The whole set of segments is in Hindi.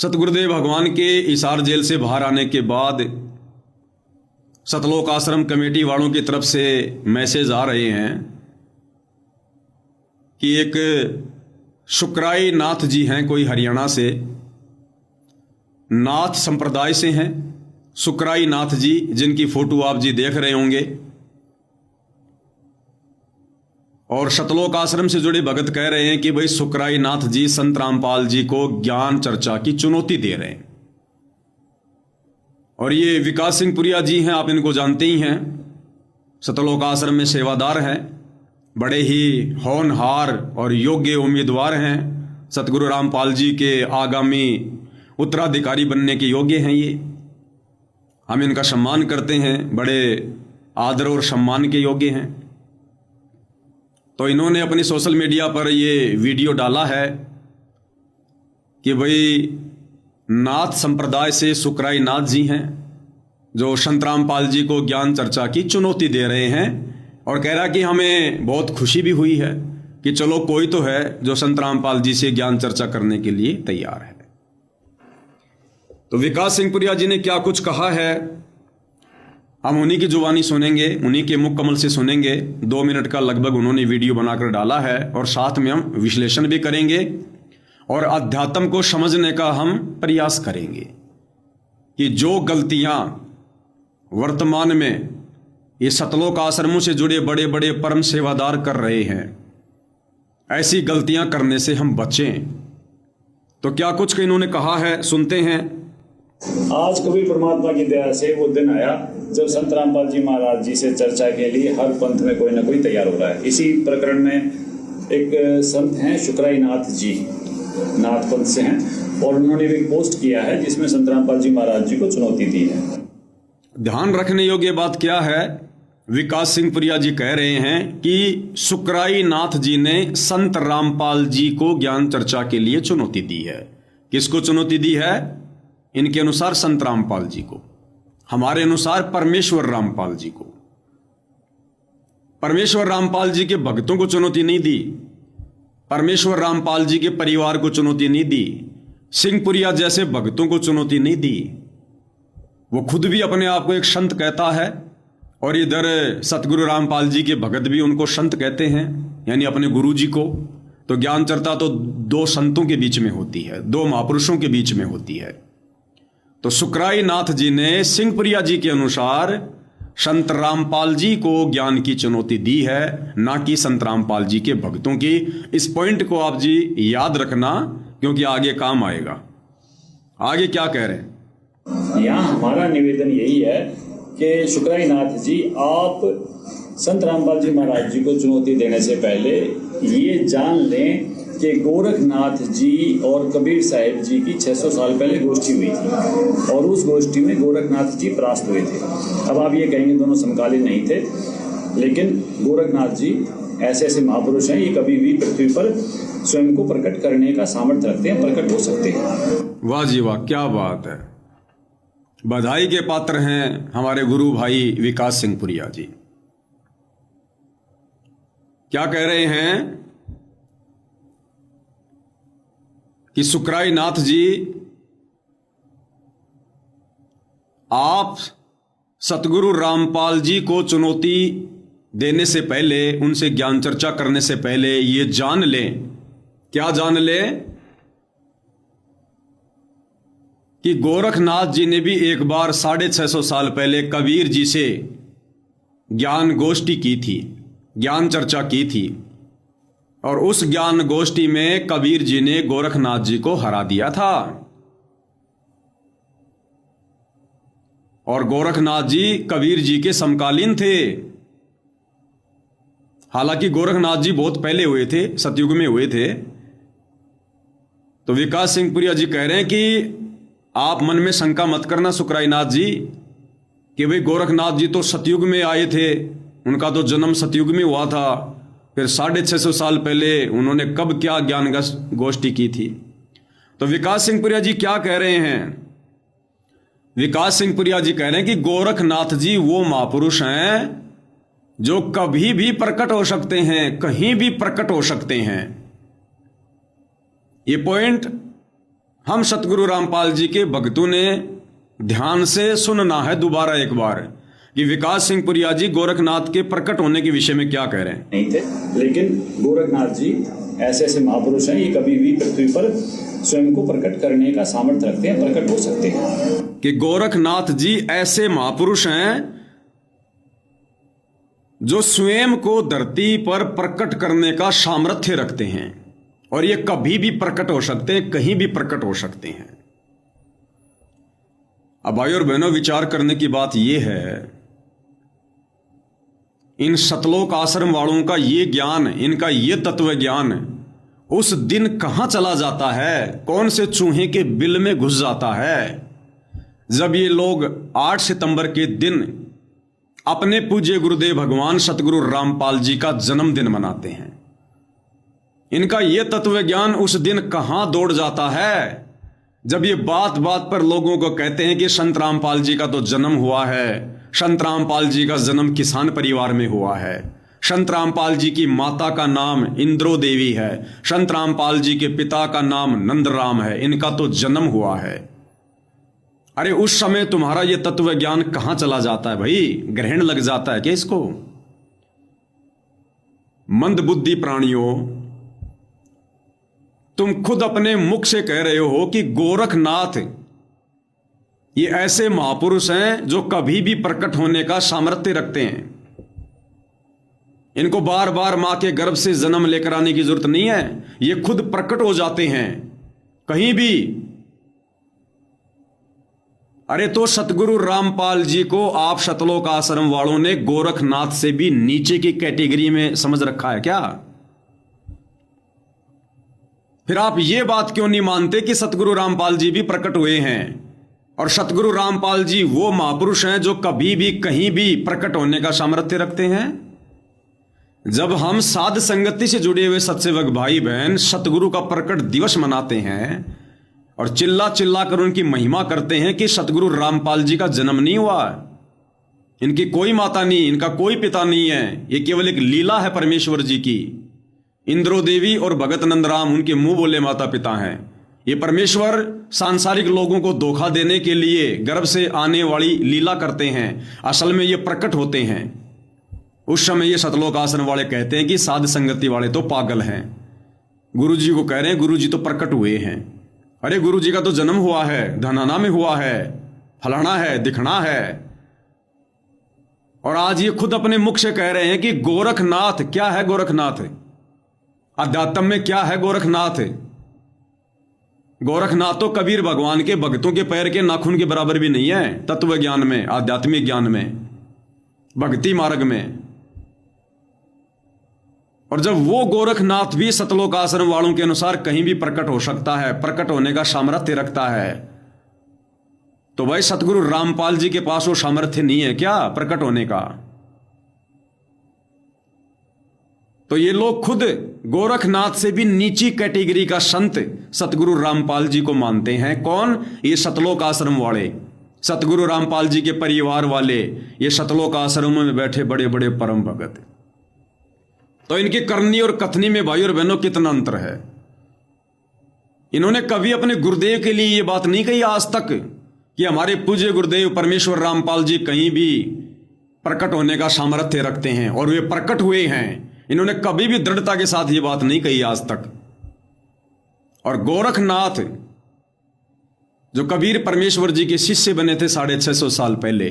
सतगुरुदेव भगवान के हिसार जेल से बाहर आने के बाद सतलोक आश्रम कमेटी वालों की तरफ से मैसेज आ रहे हैं कि एक शुक्राई नाथ जी हैं, कोई हरियाणा से, नाथ संप्रदाय से हैं, शुक्राई नाथ जी, जिनकी फोटो आप जी देख रहे होंगे। और सतलोक आश्रम से जुड़े भगत कह रहे हैं कि भाई शुक्राई नाथ जी संत रामपाल जी को ज्ञान चर्चा की चुनौती दे रहे हैं। और ये विकास सिंह पुरिया जी हैं, आप इनको जानते ही हैं, सतलोक आश्रम में सेवादार हैं, बड़े ही होनहार और योग्य उम्मीदवार हैं, सतगुरु रामपाल जी के आगामी उत्तराधिकारी बनने के योग्य हैं। ये हम इनका सम्मान करते हैं, बड़े आदर और सम्मान के योग्य हैं। तो इन्होंने अपनी सोशल मीडिया पर ये वीडियो डाला है कि भाई नाथ संप्रदाय से शुक्राई नाथ जी हैं जो संत रामपाल जी को ज्ञान चर्चा की चुनौती दे रहे हैं, और कह रहा कि हमें बहुत खुशी भी हुई है कि चलो कोई तो है जो संत रामपाल जी से ज्ञान चर्चा करने के लिए तैयार है। तो विकास सिंह पुरिया जी ने क्या कुछ कहा है, हम उन्हीं की जुबानी सुनेंगे, उन्हीं के मुख कमल से सुनेंगे। 2 मिनट का लगभग उन्होंने वीडियो बनाकर डाला है, और साथ में हम विश्लेषण भी करेंगे और अध्यात्म को समझने का हम प्रयास करेंगे कि जो गलतियां वर्तमान में ये सतलोक आश्रमों से जुड़े बड़े बड़े परम सेवादार कर रहे हैं, ऐसी गलतियां करने से हम बचें। तो क्या कुछ इन्होंने कहा है, सुनते हैं। आज कभी परमात्मा की दया से वो दिन आया जब संत रामपाल जी महाराज जी से चर्चा के लिए हर पंथ में कोई ना कोई तैयार हो रहा है। इसी प्रकरण में एक संत हैं शुक्राई नाथ जी, नाथ पंथ से हैं, और उन्होंने भी पोस्ट किया है जिसमें संत रामपाल जी महाराज जी को चुनौती दी है। ध्यान रखने योग्य बात क्या है, विकास सिंह पुरिया जी कह रहे हैं कि शुक्राई नाथ जी ने संत रामपाल जी को ज्ञान चर्चा के लिए चुनौती दी है। किसको चुनौती दी है? इनके अनुसार संत रामपाल जी को, हमारे अनुसार परमेश्वर रामपाल जी को। परमेश्वर रामपाल जी के भक्तों को चुनौती नहीं दी, परमेश्वर रामपाल जी के परिवार को चुनौती नहीं दी, सिंहपुरिया जैसे भक्तों को चुनौती नहीं दी। वो खुद भी अपने आप को एक संत कहता है, और इधर सतगुरु रामपाल जी के भगत भी उनको संत कहते हैं, यानी अपने गुरु जी को। तो ज्ञान चर्चा तो 2 संतों के बीच में होती है, 2 महापुरुषों के बीच में होती है। तो शुक्राई नाथ जी ने सिंहपुरिया जी के अनुसार संत रामपाल जी को ज्ञान की चुनौती दी है, ना कि संत रामपाल जी के भक्तों की। इस पॉइंट को आप जी याद रखना, क्योंकि आगे काम आएगा। आगे क्या कह रहे हैं? यहाँ हमारा निवेदन यही है कि शुक्राई नाथ जी, आप संत रामपाल जी महाराज जी को चुनौती देने से पहले ये जान लें कि गोरखनाथ जी और कबीर साहिब जी की 600 साल पहले गोष्ठी हुई थी, और उस गोष्ठी में गोरखनाथ जी परास्त हुए थे। अब आप ये कहेंगे दोनों समकालीन नहीं थे, लेकिन गोरखनाथ जी ऐसे ऐसे महापुरुष हैं, ये कभी भी पृथ्वी पर स्वयं को प्रकट करने का सामर्थ्य रखते हैं, प्रकट हो सकते हैं। वाह जी वाह, क्या बात है। बधाई के पात्र हैं हमारे गुरु भाई विकास सिंह पुरिया जी। क्या कह रहे हैं कि शुक्राई नाथ जी, आप सतगुरु रामपाल जी को चुनौती देने से पहले, उनसे ज्ञान चर्चा करने से पहले ये जान लें। क्या जान लें? कि गोरखनाथ जी ने भी एक बार 650 साल पहले कबीर जी से ज्ञान गोष्ठी की थी, ज्ञान चर्चा की थी, और उस ज्ञान गोष्ठी में कबीर जी ने गोरखनाथ जी को हरा दिया था। और गोरखनाथ जी कबीर जी के समकालीन थे। हालांकि गोरखनाथ जी बहुत पहले हुए थे, सतयुग में हुए थे। तो विकास सिंह पुरिया जी कह रहे हैं कि आप मन में शंका मत करना शुक्राई नाथ जी, कि भाई गोरखनाथ जी तो सतयुग में आए थे, उनका तो जन्म सतयुग में हुआ था, फिर 650 साल पहले उन्होंने कब क्या ज्ञान गोष्ठी की थी। तो विकास सिंह पुरिया जी क्या कह रहे हैं? विकास सिंह पुरिया जी कह रहे हैं कि गोरखनाथ जी वो महापुरुष हैं जो कभी भी प्रकट हो सकते हैं, कहीं भी प्रकट हो सकते हैं। ये पॉइंट हम सतगुरु रामपाल जी के भक्तों ने ध्यान से सुनना है दोबारा एक बार कि विकास सिंह पुरिया जी गोरखनाथ के प्रकट होने के विषय में क्या कह रहे हैं। नहीं थे, लेकिन गोरखनाथ जी ऐसे ऐसे महापुरुष हैं, ये कभी भी पृथ्वी पर स्वयं को प्रकट करने का सामर्थ्य रखते हैं, प्रकट हो सकते हैं। कि गोरखनाथ जी ऐसे महापुरुष हैं जो स्वयं को धरती पर प्रकट करने का सामर्थ्य रखते हैं, और ये कभी भी प्रकट हो सकते हैं, कहीं भी प्रकट हो सकते हैं। अब भाई और बहनों, विचार करने की बात यह है, इन सतलोक आश्रम वालों का ये ज्ञान, इनका ये तत्व ज्ञान उस दिन कहां चला जाता है, कौन से चूहे के बिल में घुस जाता है, जब ये लोग 8 सितंबर के दिन अपने पूज्य गुरुदेव भगवान सतगुरु रामपाल जी का जन्मदिन मनाते हैं। इनका यह तत्व ज्ञान उस दिन कहां दौड़ जाता है, जब ये बात बात पर लोगों को कहते हैं कि संत रामपाल जी का तो जन्म हुआ है, संत रामपाल जी का जन्म किसान परिवार में हुआ है, संत रामपाल जी की माता का नाम इंद्रो देवी है, संत रामपाल जी के पिता का नाम नंदराम है, इनका तो जन्म हुआ है। अरे उस समय तुम्हारा यह तत्व ज्ञान कहां चला जाता है भाई? ग्रहण लग जाता है क्या इसको? मंदबुद्धि प्राणियों, तुम खुद अपने मुख से कह रहे हो कि गोरखनाथ ये ऐसे महापुरुष हैं जो कभी भी प्रकट होने का सामर्थ्य रखते हैं। इनको बार बार मां के गर्भ से जन्म लेकर आने की जरूरत नहीं है, ये खुद प्रकट हो जाते हैं कहीं भी। अरे तो सतगुरु रामपाल जी को आप सतलोक आश्रम वालों ने गोरखनाथ से भी नीचे की कैटेगरी में समझ रखा है क्या? फिर आप ये बात क्यों नहीं मानते कि सतगुरु रामपाल जी भी प्रकट हुए हैं, और सतगुरु रामपाल जी वो महापुरुष हैं जो कभी भी कहीं भी प्रकट होने का सामर्थ्य रखते हैं? जब हम साध संगति से जुड़े हुए सत्सेवक भाई बहन सतगुरु का प्रकट दिवस मनाते हैं और चिल्ला चिल्ला कर उनकी महिमा करते हैं कि सतगुरु रामपाल जी का जन्म नहीं हुआ, इनकी कोई माता नहीं, इनका कोई पिता नहीं है, ये केवल एक लीला है परमेश्वर जी की। इंद्रो देवी और भगत नंदराम उनके मुंह बोले माता पिता हैं। ये परमेश्वर सांसारिक लोगों को धोखा देने के लिए गर्भ से आने वाली लीला करते हैं, असल में ये प्रकट होते हैं। उस समय ये सतलोक आश्रम वाले कहते हैं कि साध संगति वाले तो पागल हैं, गुरु जी को कह रहे हैं गुरु जी तो प्रकट हुए हैं। अरे गुरु जी का तो जन्म हुआ है, धनाना में हुआ है, फलाना है, दिखना है। और आज ये खुद अपने मुख से कह रहे हैं कि गोरखनाथ क्या है? गोरखनाथ अध्यात्म में क्या है? गोरखनाथ गोरखनाथ तो कबीर भगवान के भक्तों के पैर के नाखून के बराबर भी नहीं है, तत्व ज्ञान में, आध्यात्मिक ज्ञान में, भक्ति मार्ग में। और जब वो गोरखनाथ भी सतलोक आश्रम वालों के अनुसार कहीं भी प्रकट हो सकता है, प्रकट होने का सामर्थ्य रखता है, तो भाई सतगुरु रामपाल जी के पास वो सामर्थ्य नहीं है क्या प्रकट होने का? तो ये लोग खुद गोरखनाथ से भी नीची कैटेगरी का संत सतगुरु रामपाल जी को मानते हैं। कौन? ये सतलोक आश्रम वाले, सतगुरु रामपाल जी के परिवार वाले, ये सतलोक आश्रमों में बैठे बड़े बड़े परम भगत। तो इनकी करनी और कथनी में भाई और बहनों कितना अंतर है। इन्होंने कभी अपने गुरुदेव के लिए यह बात नहीं कही आज तक कि हमारे पूज्य गुरुदेव परमेश्वर रामपाल जी कहीं भी प्रकट होने का सामर्थ्य रखते हैं, और वे प्रकट हुए हैं। इन्होंने कभी भी दृढ़ता के साथ ये बात नहीं कही आज तक। और गोरखनाथ जो कबीर परमेश्वर जी के शिष्य बने थे 650 साल पहले,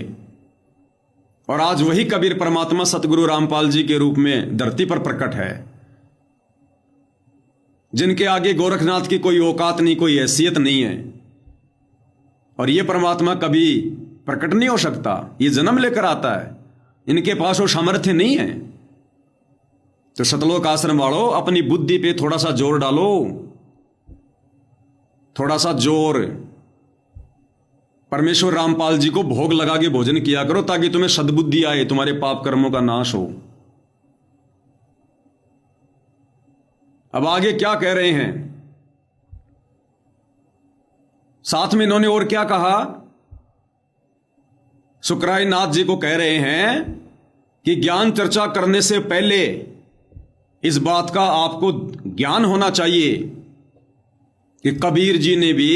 और आज वही कबीर परमात्मा सतगुरु रामपाल जी के रूप में धरती पर प्रकट है, जिनके आगे गोरखनाथ की कोई औकात नहीं, कोई हैसियत नहीं है, और यह परमात्मा कभी प्रकट नहीं हो सकता, ये जन्म लेकर आता है, इनके पास वो सामर्थ्य नहीं है। तो सतलोक आश्रम वालों, अपनी बुद्धि पे थोड़ा सा जोर डालो, थोड़ा सा जोर। परमेश्वर रामपाल जी को भोग लगा के भोजन किया करो ताकि तुम्हें सद्बुद्धि आए, तुम्हारे पाप कर्मों का नाश हो। अब आगे क्या कह रहे हैं? साथ में इन्होंने और क्या कहा? सुकराई नाथ जी को कह रहे हैं कि ज्ञान चर्चा करने से पहले इस बात का आपको ज्ञान होना चाहिए कि कबीर जी ने भी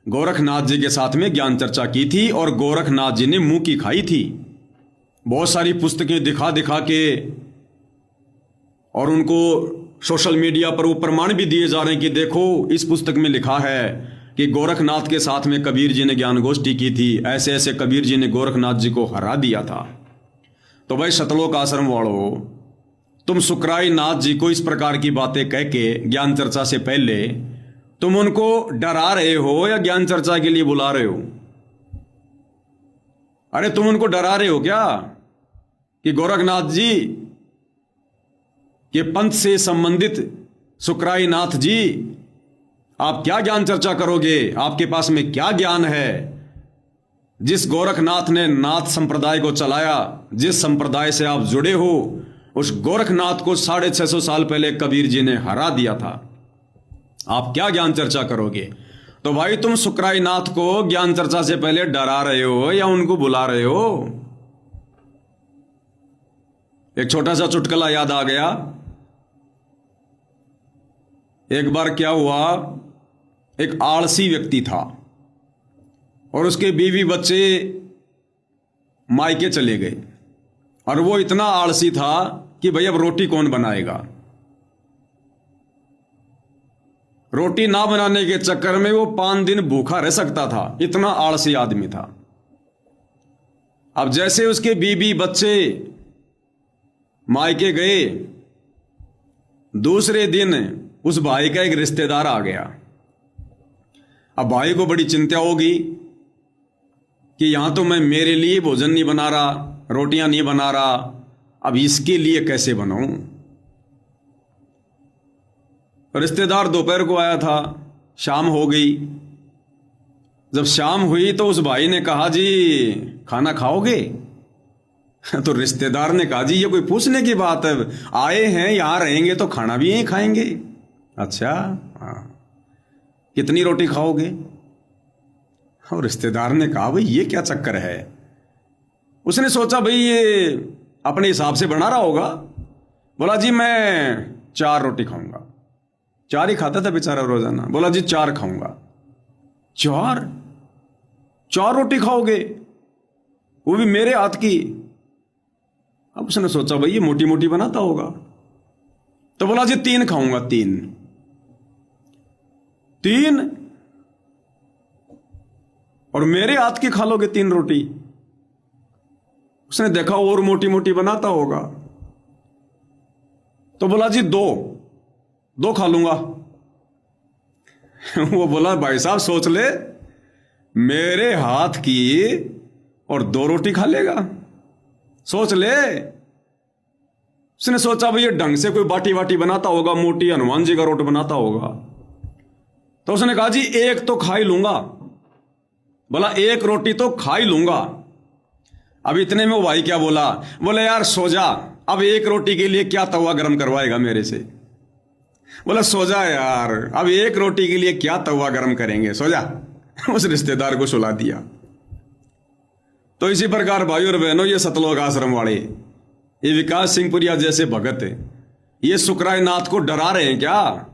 गोरखनाथ जी के साथ में ज्ञान चर्चा की थी और गोरखनाथ जी ने मुंह की खाई थी। बहुत सारी पुस्तकें दिखा दिखा के और उनको सोशल मीडिया पर वो प्रमाण भी दिए जा रहे हैं कि देखो इस पुस्तक में लिखा है कि गोरखनाथ के साथ में कबीर जी ने ज्ञान गोष्ठी की थी, ऐसे ऐसे कबीर जी ने गोरखनाथ जी को हरा दिया था। तो भाई सतलोक आश्रम वालों, तुम सुकराई नाथ जी को इस प्रकार की बातें कह के ज्ञान चर्चा से पहले तुम उनको डरा रहे हो या ज्ञान चर्चा के लिए बुला रहे हो? अरे तुम उनको डरा रहे हो क्या कि गोरखनाथ जी के पंथ से संबंधित सुकराई नाथ जी आप क्या ज्ञान चर्चा करोगे? आपके पास में क्या ज्ञान है? जिस गोरखनाथ ने नाथ संप्रदाय को चलाया, जिस संप्रदाय से आप जुड़े हो, उस गोरखनाथ को 650 साल पहले कबीर जी ने हरा दिया था। आप क्या ज्ञान चर्चा करोगे? तो भाई तुम सुकराई नाथ को ज्ञान चर्चा से पहले डरा रहे हो या उनको बुला रहे हो? एक छोटा सा चुटकुला याद आ गया। एक बार क्या हुआ, एक आलसी व्यक्ति था और उसके बीवी बच्चे मायके चले गए और वो इतना आलसी था कि भाई अब रोटी कौन बनाएगा। रोटी ना बनाने के चक्कर में वो 5 दिन भूखा रह सकता था, इतना आलसी आदमी था। अब जैसे उसके बीवी बच्चे मायके गए, दूसरे दिन उस भाई का एक रिश्तेदार आ गया। अब भाई को बड़ी चिंता होगी कि यहां तो मैं मेरे लिए भोजन नहीं बना रहा, रोटियां नहीं बना रहा, अब इसके लिए कैसे बनाऊं। रिश्तेदार दोपहर को आया था, शाम हो गई। जब शाम हुई तो उस भाई ने कहा जी खाना खाओगे? तो रिश्तेदार ने कहा जी ये कोई पूछने की बात है, आए हैं यहां रहेंगे तो खाना भी यहीं खाएंगे। अच्छा हाँ, कितनी रोटी खाओगे? और रिश्तेदार ने कहा भाई ये क्या चक्कर है। उसने सोचा भाई ये अपने हिसाब से बना रहा होगा। बोला जी मैं 4 रोटी खाऊंगा। 4 ही खाता था बेचारा रोजाना। बोला जी 4 खाऊंगा। 4 रोटी खाओगे, वो भी मेरे हाथ की। अब उसने सोचा भाई ये मोटी मोटी बनाता होगा, तो बोला जी 3 खाऊंगा। 3 और मेरे हाथ की खा लोगे 3 रोटी? उसने देखा और मोटी मोटी बनाता होगा, तो बोला जी 2 खा लूंगा। वो बोला भाई साहब सोच ले, मेरे हाथ की और 2 रोटी खा लेगा, सोच ले। उसने सोचा भाई ये ढंग से कोई बाटी वाटी बनाता होगा, मोटी हनुमान जी का रोट बनाता होगा। तो उसने कहा जी 1 तो खा ही लूंगा। बोला 1 रोटी तो खा ही लूंगा। अब इतने में वो भाई क्या बोला, बोले यार सो जा, अब 1 रोटी के लिए क्या तवा गर्म करवाएगा मेरे से। बोला सो जा यार, अब 1 रोटी के लिए क्या तवा गर्म करेंगे, सो जा। उस रिश्तेदार को सुला दिया। तो इसी प्रकार भाइयों और बहनों, ये सतलोक आश्रम वाले, ये विकास सिंह पुरिया जैसे भगत, ये सुकराई नाथ को डरा रहे हैं क्या?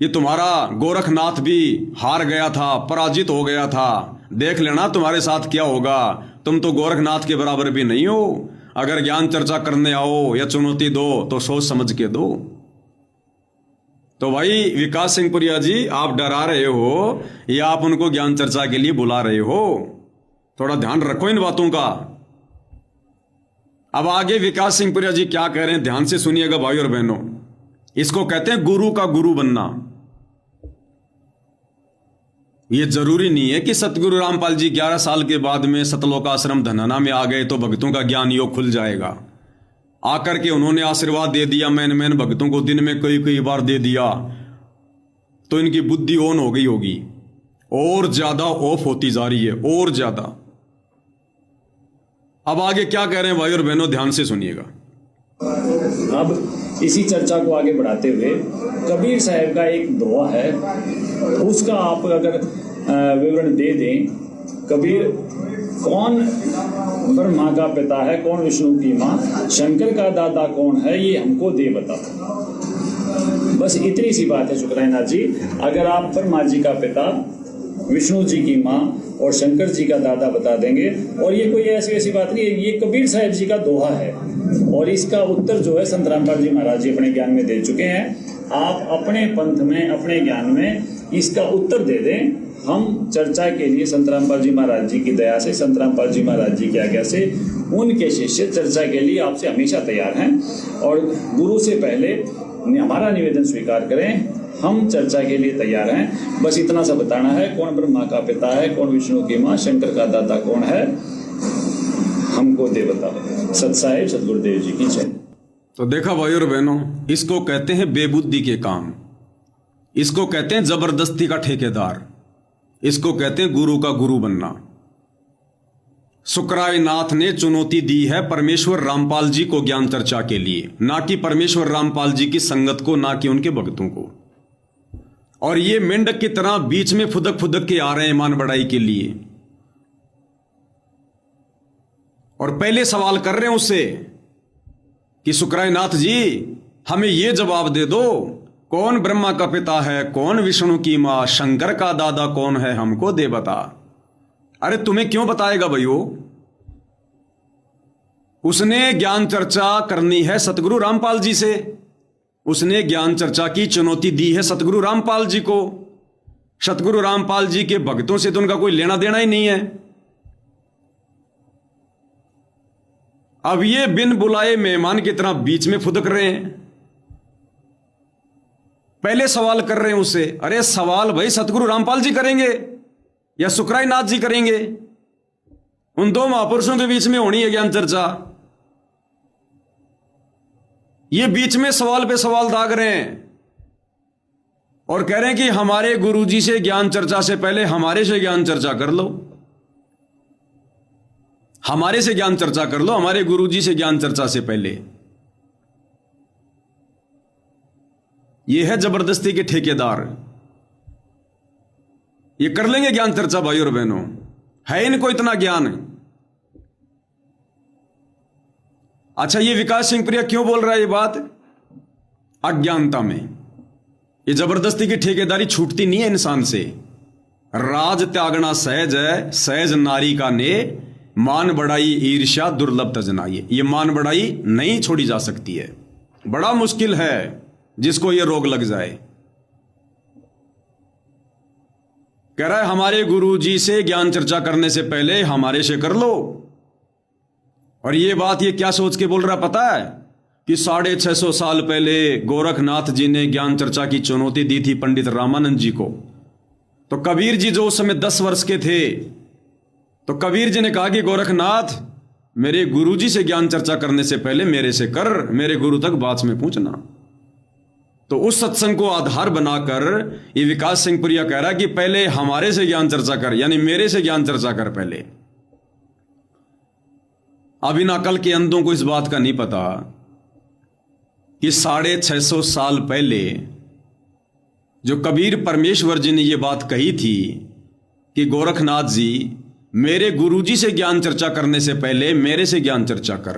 ये तुम्हारा गोरखनाथ भी हार गया था, पराजित हो गया था, देख लेना तुम्हारे साथ क्या होगा। तुम तो गोरखनाथ के बराबर भी नहीं हो। अगर ज्ञान चर्चा करने आओ या चुनौती दो तो सोच समझ के दो। तो भाई विकास सिंह पुरिया जी, आप डरा रहे हो या आप उनको ज्ञान चर्चा के लिए बुला रहे हो? थोड़ा ध्यान रखो इन बातों का। अब आगे विकास सिंह पुरिया जी क्या कह रहे हैं, ध्यान से सुनिएगा भाई और बहनों। इसको कहते हैं गुरु का गुरु बनना। यह जरूरी नहीं है कि सतगुरु रामपाल जी 11 साल के बाद में सतलोक आश्रम धनाना में आ गए तो भक्तों का ज्ञान योग खुल जाएगा। आकर के उन्होंने आशीर्वाद दे दिया, मैन भक्तों को दिन में कई बार दे दिया, तो इनकी बुद्धि ऑन हो गई होगी, और ज्यादा ऑफ होती जा रही है, और ज्यादा। अब आगे क्या कह रहे हैं भाई और बहनों, ध्यान से सुनिएगा। अब इसी चर्चा को आगे बढ़ाते हुए कबीर साहब का एक दोहा है, उसका आप अगर विवरण दे दें। कबीर कौन ब्रह्मा का पिता है, कौन विष्णु की माँ, शंकर का दादा कौन है, ये हमको दे बता। बस इतनी सी बात है शुक्राईनाथ जी। अगर आप ब्रह्मा जी का पिता, विष्णु जी की माँ और शंकर जी का दादा बता देंगे, और ये कोई ऐसी वैसी बात नहीं है, ये कबीर साहब जी का दोहा है और इसका उत्तर जो है संत रामपाल जी महाराज जी अपने ज्ञान में दे चुके हैं। आप अपने पंथ में, अपने ज्ञान में इसका उत्तर दे दें। हम चर्चा के लिए संत रामपाल जी महाराज जी की दया से, संत रामपाल जी महाराज जी की आज्ञा से, उनके शिष्य चर्चा के लिए आपसे हमेशा तैयार हैं। और गुरु से पहले हमारा निवेदन स्वीकार करें, हम चर्चा के लिए तैयार हैं। बस इतना सा बताना है, कौन ब्रह्मा का पिता है, कौन विष्णु की माँ, शंकर का दादा कौन है, हमको दे बताओ। सत साहिब सतगुरुदेव जी की जय। तो देखा भाई और बहनों, इसको कहते हैं बेबुद्धि के काम, इसको कहते हैं जबरदस्ती का ठेकेदार, इसको कहते हैं गुरु का गुरु बनना। शुक्राईनाथ ने चुनौती दी है परमेश्वर रामपाल जी को ज्ञान चर्चा के लिए, ना कि परमेश्वर रामपाल जी की संगत को, ना कि उनके भक्तों को। और ये मेंढक की तरह बीच में फुदक फुदक के आ रहे हैं मान बढ़ाई के लिए, और पहले सवाल कर रहे हैं उससे कि शुक्राईनाथ जी हमें ये जवाब दे दो, कौन ब्रह्मा का पिता है, कौन विष्णु की मां, शंकर का दादा कौन है, हमको दे बता। अरे तुम्हें क्यों बताएगा भैयो, उसने ज्ञान चर्चा करनी है सतगुरु रामपाल जी से, उसने ज्ञान चर्चा की चुनौती दी है सतगुरु रामपाल जी को। सतगुरु रामपाल जी के भक्तों से तो उनका कोई लेना देना ही नहीं है। अब ये बिन बुलाए मेहमान की तरह बीच में फुदक रहे हैं, पहले सवाल कर रहे हैं उससे। अरे सवाल भाई सतगुरु रामपाल जी करेंगे या शुक्राईनाथ जी करेंगे? उन दो महापुरुषों के बीच में होनी है ज्ञान चर्चा। ये बीच में सवाल पे सवाल दाग रहे हैं और कह रहे हैं कि हमारे गुरुजी से ज्ञान चर्चा से पहले हमारे से ज्ञान चर्चा कर लो, हमारे से ज्ञान चर्चा कर लो, हमारे गुरुजी से ज्ञान चर्चा से पहले। ये है जबरदस्ती के ठेकेदार, ये कर लेंगे ज्ञान चर्चा भाई और बहनों, है इनको इतना ज्ञान। अच्छा, ये विकास सिंह प्रिया क्यों बोल रहा है ये बात? अज्ञानता में। ये जबरदस्ती की ठेकेदारी छूटती नहीं है इंसान से। राज त्यागना सहज है, सहज नारी का ने, मान बढ़ाई ईर्ष्या दुर्लभ तजनाई। ये मान बढ़ाई नहीं छोड़ी जा सकती है, बड़ा मुश्किल है जिसको ये रोग लग जाए। कह रहा है हमारे गुरुजी से ज्ञान चर्चा करने से पहले हमारे से कर लो। और ये बात ये क्या सोच के बोल रहा पता है कि 650 साल पहले गोरखनाथ जी ने ज्ञान चर्चा की चुनौती दी थी पंडित रामानंद जी को। तो कबीर जी जो उस समय 10 वर्ष के थे, तो कबीर जी ने कहा कि गोरखनाथ मेरे गुरुजी से ज्ञान चर्चा करने से पहले मेरे से कर, मेरे गुरु तक बात में पहुंचना। तो उस सत्संग को आधार बनाकर ये विकास सिंह पुरिया कह रहा है कि पहले हमारे से ज्ञान चर्चा कर, यानी मेरे से ज्ञान चर्चा कर पहले। अब इन अकल के अंधों को इस बात का नहीं पता कि 650 साल पहले जो कबीर परमेश्वर जी ने यह बात कही थी कि गोरखनाथ जी मेरे गुरुजी से ज्ञान चर्चा करने से पहले मेरे से ज्ञान चर्चा कर।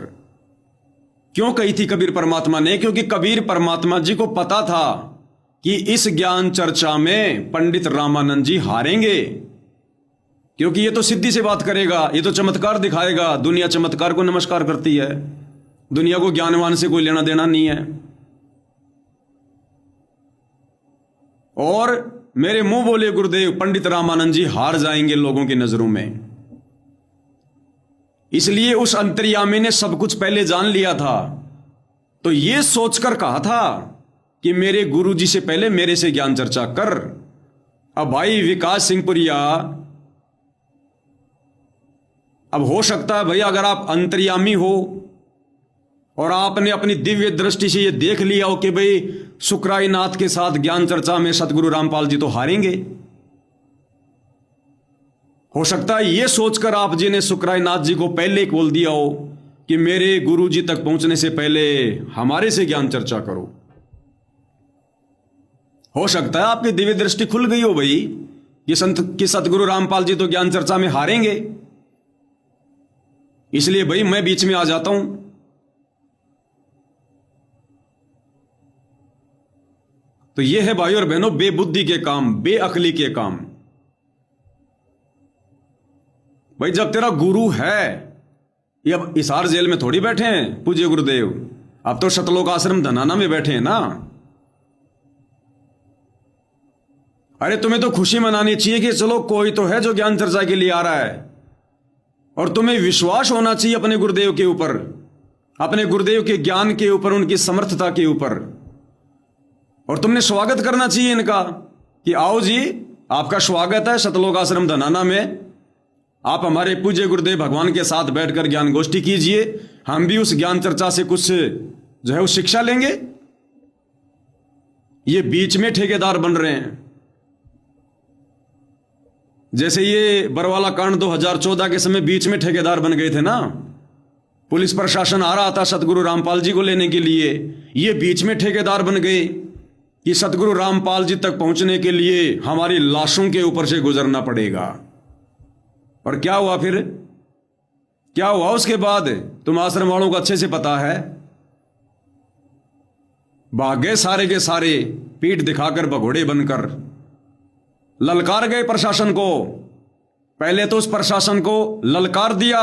क्यों कही थी कबीर परमात्मा ने? क्योंकि कबीर परमात्मा जी को पता था कि इस ज्ञान चर्चा में पंडित रामानंद जी हारेंगे, क्योंकि ये तो सिद्धि से बात करेगा, ये तो चमत्कार दिखाएगा। दुनिया चमत्कार को नमस्कार करती है, दुनिया को ज्ञानवान से कोई लेना देना नहीं है। और मेरे मुंह बोले गुरुदेव पंडित रामानंद जी हार जाएंगे लोगों की नजरों में। इसलिए उस अंतर्यामी ने सब कुछ पहले जान लिया था, तो यह सोचकर कहा था कि मेरे गुरुजी से पहले मेरे से ज्ञान चर्चा कर। अब भाई विकास सिंह पुरिया, अब हो सकता है भाई अगर आप अंतर्यामी हो और आपने अपनी दिव्य दृष्टि से यह देख लिया हो कि भाई शुक्राईनाथ के साथ ज्ञान चर्चा में सतगुरु रामपाल जी तो हारेंगे, हो सकता है यह सोचकर आप जी ने शुक्राईनाथ जी को पहले बोल दिया हो कि मेरे गुरु जी तक पहुंचने से पहले हमारे से ज्ञान चर्चा करो। हो सकता है आपकी दिव्य दृष्टि खुल गई हो भाई कि सतगुरु रामपाल जी तो ज्ञान चर्चा में हारेंगे, इसलिए भाई मैं बीच में आ जाता हूं। तो ये है भाई और बहनों बेबुद्धि के काम, बेअकली के काम। भाई जब तेरा गुरु है, ये अब हिसार जेल में थोड़ी बैठे हैं पूज्य गुरुदेव, अब तो शतलोक आश्रम धनाना में बैठे हैं ना। अरे तुम्हें तो खुशी मनानी चाहिए कि चलो कोई तो है जो ज्ञान चर्चा के लिए आ रहा है, और तुम्हें विश्वास होना चाहिए अपने गुरुदेव के ऊपर, अपने गुरुदेव के ज्ञान के ऊपर, उनकी समर्थता के ऊपर। और तुमने स्वागत करना चाहिए इनका कि आओ जी, आपका स्वागत है शतलोक आश्रम धनाना में, आप हमारे पूज्य गुरुदेव भगवान के साथ बैठकर ज्ञान गोष्ठी कीजिए, हम भी उस ज्ञान चर्चा से कुछ जो है वो शिक्षा लेंगे। ये बीच में ठेकेदार बन रहे हैं। जैसे ये बरवाला कांड 2014 के समय बीच में ठेकेदार बन गए थे ना, पुलिस प्रशासन आ रहा था सतगुरु रामपाल जी को लेने के लिए, ये बीच में ठेकेदार बन गए कि सतगुरु रामपाल जी तक पहुंचने के लिए हमारी लाशों के ऊपर से गुजरना पड़ेगा। और क्या हुआ फिर, क्या हुआ उसके बाद तुम आश्रम वालों को अच्छे से पता है। भागे सारे के सारे पीठ दिखाकर भगोड़े बनकर, ललकार गए प्रशासन को। पहले तो उस प्रशासन को ललकार दिया,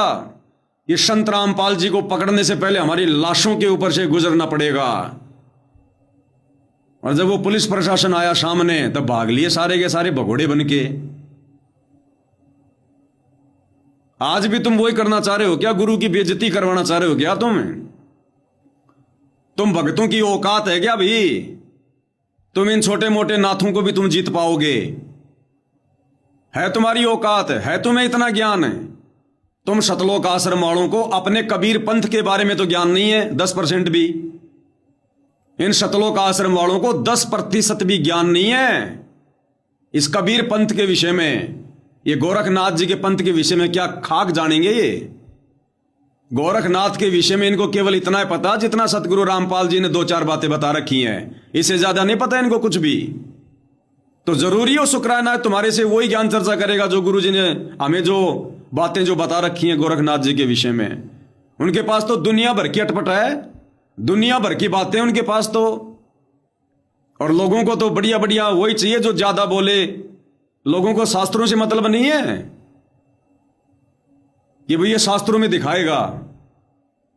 ये संत रामपाल जी को पकड़ने से पहले हमारी लाशों के ऊपर से गुजरना पड़ेगा। और जब वो पुलिस प्रशासन आया सामने, तब भाग लिए सारे के सारे भगोड़े बन के। आज भी तुम वही करना चाह रहे हो क्या? गुरु की बेइज्जती करवाना चाह रहे हो क्या? तुम भक्तों की औकात है क्या भाई? तुम इन छोटे मोटे नाथों को भी तुम जीत पाओगे? है तुम्हारी औकात? है तुम्हें इतना ज्ञान है? तुम शतलोक आश्रम वालों को अपने कबीर पंथ के बारे में तो ज्ञान नहीं है 10% भी। इन शतलोक आश्रम वालों को 10% भी ज्ञान नहीं है इस कबीर पंथ के विषय में। ये गोरखनाथ जी के पंथ के विषय में क्या खाक जानेंगे? ये गोरखनाथ के विषय में इनको केवल इतना है पता जितना सतगुरु रामपाल जी ने 2-4 बातें बता रखी हैं, इससे ज्यादा नहीं पता इनको कुछ भी। तो जरूरी हो शुक्राना तुम्हारे से वही ज्ञान चर्चा करेगा जो गुरु जी ने हमें जो बातें जो बता रखी हैं गोरखनाथ जी के विषय में। उनके पास तो दुनिया भर की अटपट है, दुनिया भर की बातें उनके पास तो। और लोगों को तो बढ़िया बढ़िया वही चाहिए जो ज्यादा बोले। लोगों को शास्त्रों से मतलब नहीं है कि भैया शास्त्रों में दिखाएगा।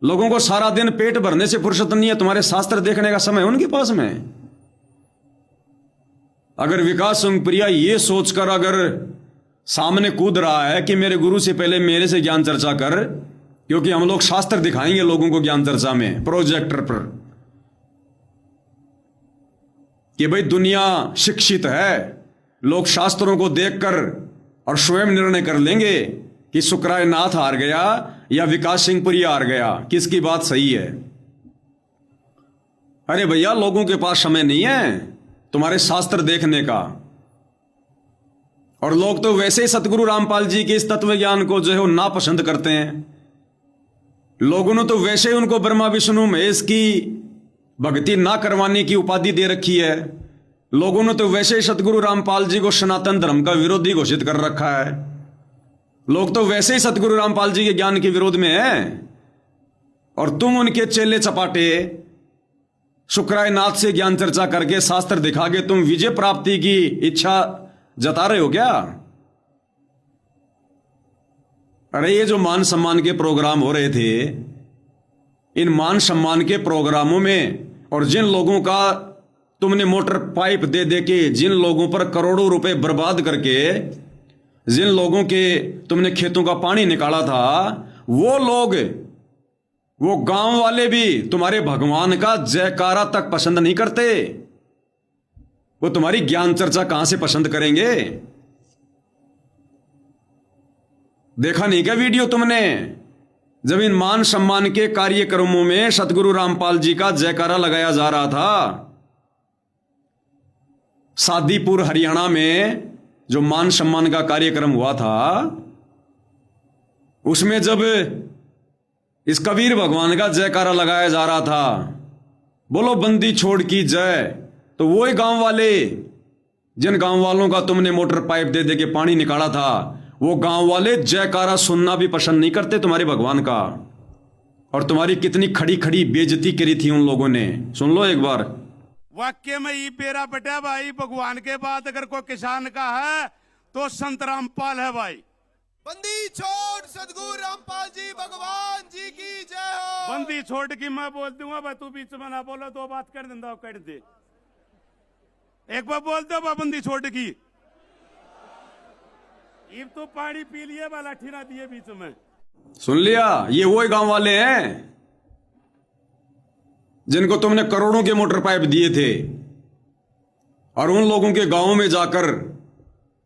लोगों को सारा दिन पेट भरने से फुर्सत नहीं है, तुम्हारे शास्त्र देखने का समय उनके पास में। अगर विकास सुंगप्रिया ये सोचकर अगर सामने कूद रहा है कि मेरे गुरु से पहले मेरे से ज्ञान चर्चा कर, क्योंकि हम लोग शास्त्र दिखाएंगे लोगों को ज्ञान चर्चा में प्रोजेक्टर पर, कि भाई दुनिया शिक्षित है, लोग शास्त्रों को देखकर और स्वयं निर्णय कर लेंगे कि शुक्राय नाथ हार गया या विकास सिंहपुरी हार गया, किसकी बात सही है। अरे भैया लोगों के पास समय नहीं है तुम्हारे शास्त्र देखने का। और लोग तो वैसे ही सतगुरु रामपाल जी के इस तत्व ज्ञान को जो है वो नापसंद करते हैं। लोगों ने तो वैसे ही उनको ब्रह्मा विष्णु महेश की भक्ति ना करवाने की उपाधि दे रखी है। लोगों ने तो वैसे ही सतगुरु रामपाल जी को सनातन धर्म का विरोधी घोषित कर रखा है। लोग तो वैसे ही सतगुरु रामपाल जी के ज्ञान के विरोध में हैं। और तुम उनके चेले चपाटे शुक्राय नाथ से ज्ञान चर्चा करके शास्त्र दिखा के तुम विजय प्राप्ति की इच्छा जता रहे हो क्या? अरे ये जो मान सम्मान के प्रोग्राम हो रहे थे, इन मान सम्मान के प्रोग्रामों में और जिन लोगों का तुमने मोटर पाइप दे दे के, जिन लोगों पर करोड़ों रुपए बर्बाद करके, जिन लोगों के तुमने खेतों का पानी निकाला था, वो लोग, वो गांव वाले भी तुम्हारे भगवान का जयकारा तक पसंद नहीं करते। वो तुम्हारी ज्ञान चर्चा कहां से पसंद करेंगे? देखा नहीं क्या वीडियो तुमने? जब इन मान सम्मान के कार्यक्रमों में सतगुरु रामपाल जी का जयकारा लगाया जा रहा था, सादीपुर हरियाणा में जो मान सम्मान का कार्यक्रम हुआ था, उसमें जब इस कबीर भगवान का जयकारा लगाया जा रहा था, बोलो बंदी छोड़ की जय, तो वो ही गांव वाले, जिन गांव वालों का तुमने मोटर पाइप दे दे के पानी निकाला था, वो गांव वाले जयकारा सुनना भी पसंद नहीं करते तुम्हारे भगवान का। और तुम्हारी कितनी खड़ी खड़ी बेइज्जती करी थी उन लोगों ने, सुन लो एक बार। वाक्य में ये पेरा पटा भाई, भगवान के बाद अगर कोई किसान का है तो संत रामपाल है भाई। बंदी छोड़ सदगुरु रामपाल जी भगवान जी की जय हो। बंदी छोड़ की मैं बोल दूंगा भाई, तू बीच में ना बोलो, दो बात कर देंदा कर दे। एक बार बोल दो बा बंदी छोड़ की। इब तो पानी पी लिए बा, लाठी ना दिए बीच में। सुन लिया, ये वही गांव वाले हैं जिनको तुमने करोड़ों के मोटर पाइप दिए थे, और उन लोगों के गांवों में जाकर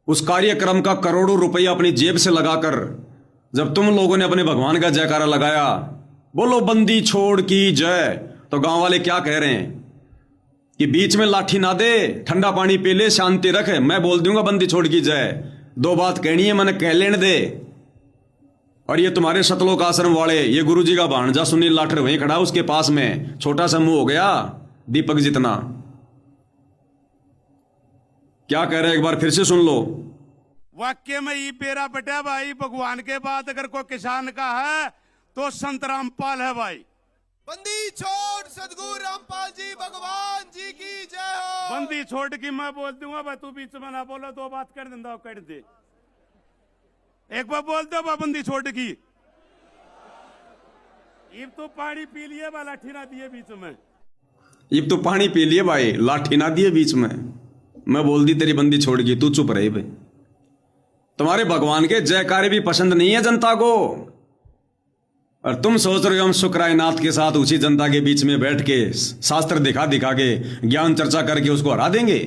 उस कार्यक्रम का करोड़ों रुपया अपनी जेब से लगाकर जब तुम लोगों ने अपने भगवान का जयकारा लगाया, बोलो बंदी छोड़ की जय, तो गांव वाले क्या कह रहे हैं कि बीच में लाठी ना दे, ठंडा पानी पी ले, शांति रखे। मैं बोल दूंगा बंदी छोड़ की जय, दो बात कहनी है मैंने, कह लेने दे। और ये तुम्हारे सतलोक आश्रम वाले, ये गुरुजी का भांजा सुनील लाठर वहीं खड़ा, उसके पास में छोटा सा मुंह हो गया दीपक जितना। क्या कह रहे हैं एक बार फिर से सुन लो। वाक्य में ये पेरा पटा भाई, भगवान के बाद अगर कोई किसान का है तो संत रामपाल है भाई। बंदी छोड़ सदगुरु रामपाल जी भगवान जी की जय हो। बंदी छोड़ की मैं बोल दूंगा भाई, तू बीच में ना बोलो, दो बात कर देंदा कर दे। एक बार बोल दो बा बंदी छोड़ की। इब तो पानी पी लिए बा, लाठी ना दिए बीच में। इब तो पानी पी लिए भाई, लाठी ना दिए बीच में। मैं बोल दी तेरी बंदी छोड़ गई, तू चुप रही भाई। तुम्हारे भगवान के जयकारे भी पसंद नहीं है जनता को, और तुम सोच रहे हो हम शुक्राईनाथ के साथ उसी जनता के बीच में बैठ के शास्त्र दिखा दिखा के ज्ञान चर्चा करके उसको हरा देंगे।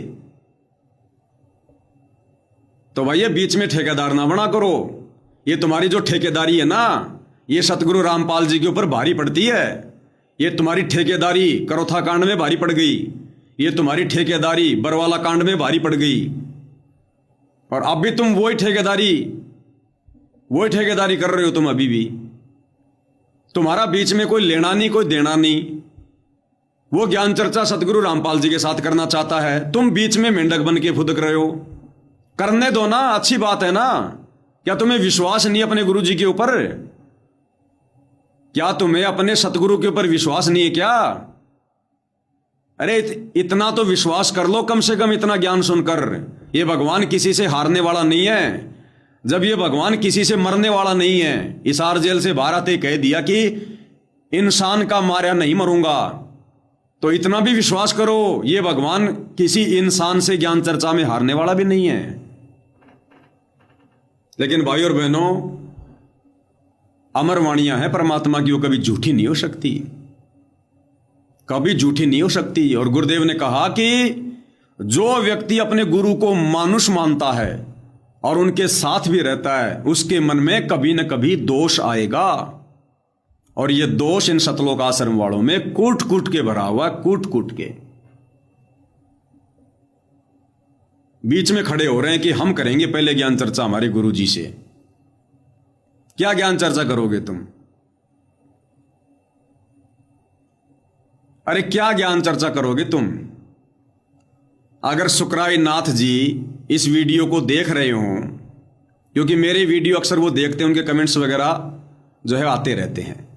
तो भाई ये बीच में ठेकेदार ना बना करो। ये तुम्हारी जो ठेकेदारी है ना, ये सतगुरु रामपाल जी के ऊपर भारी पड़ती है। ये तुम्हारी ठेकेदारी करोथा कांड में भारी पड़ गई, ये तुम्हारी ठेकेदारी बरवाला कांड में भारी पड़ गई, और अब भी तुम वही ठेकेदारी कर रहे हो तुम अभी भी। तुम्हारा बीच में कोई लेना नहीं कोई देना नहीं। वो ज्ञान चर्चा सतगुरु रामपाल जी के साथ करना चाहता है, तुम बीच में मेंढक बन के फुदक रहे हो। करने दो ना, अच्छी बात है ना। क्या तुम्हें विश्वास नहीं अपने गुरु जी के ऊपर? क्या तुम्हें अपने सतगुरु के ऊपर विश्वास नहीं है क्या? अरे इतना तो विश्वास कर लो कम से कम, इतना ज्ञान सुनकर। ये भगवान किसी से हारने वाला नहीं है। जब ये भगवान किसी से मरने वाला नहीं है, हिसार जेल से बाहर आते कह दिया कि इंसान का मारा नहीं मरूंगा, तो इतना भी विश्वास करो, ये भगवान किसी इंसान से ज्ञान चर्चा में हारने वाला भी नहीं है। लेकिन भाई और बहनों, अमर वाणियां हैं परमात्मा की, वो कभी झूठी नहीं हो सकती, कभी झूठी नहीं हो सकती। और गुरुदेव ने कहा कि जो व्यक्ति अपने गुरु को मानुष मानता है और उनके साथ भी रहता है, उसके मन में कभी न कभी दोष आएगा। और ये दोष इन सतलोक आश्रम वालों में कूट कूट के भरा हुआ, कूट कूट के बीच में खड़े हो रहे हैं कि हम करेंगे पहले ज्ञान चर्चा हमारे गुरु जी से। क्या ज्ञान चर्चा करोगे तुम? अरे क्या ज्ञान चर्चा करोगे तुम? अगर शुक्राईनाथ जी इस वीडियो को देख रहे हो, क्योंकि मेरे वीडियो अक्सर वो देखते हैं, उनके कमेंट्स वगैरह जो है आते रहते हैं।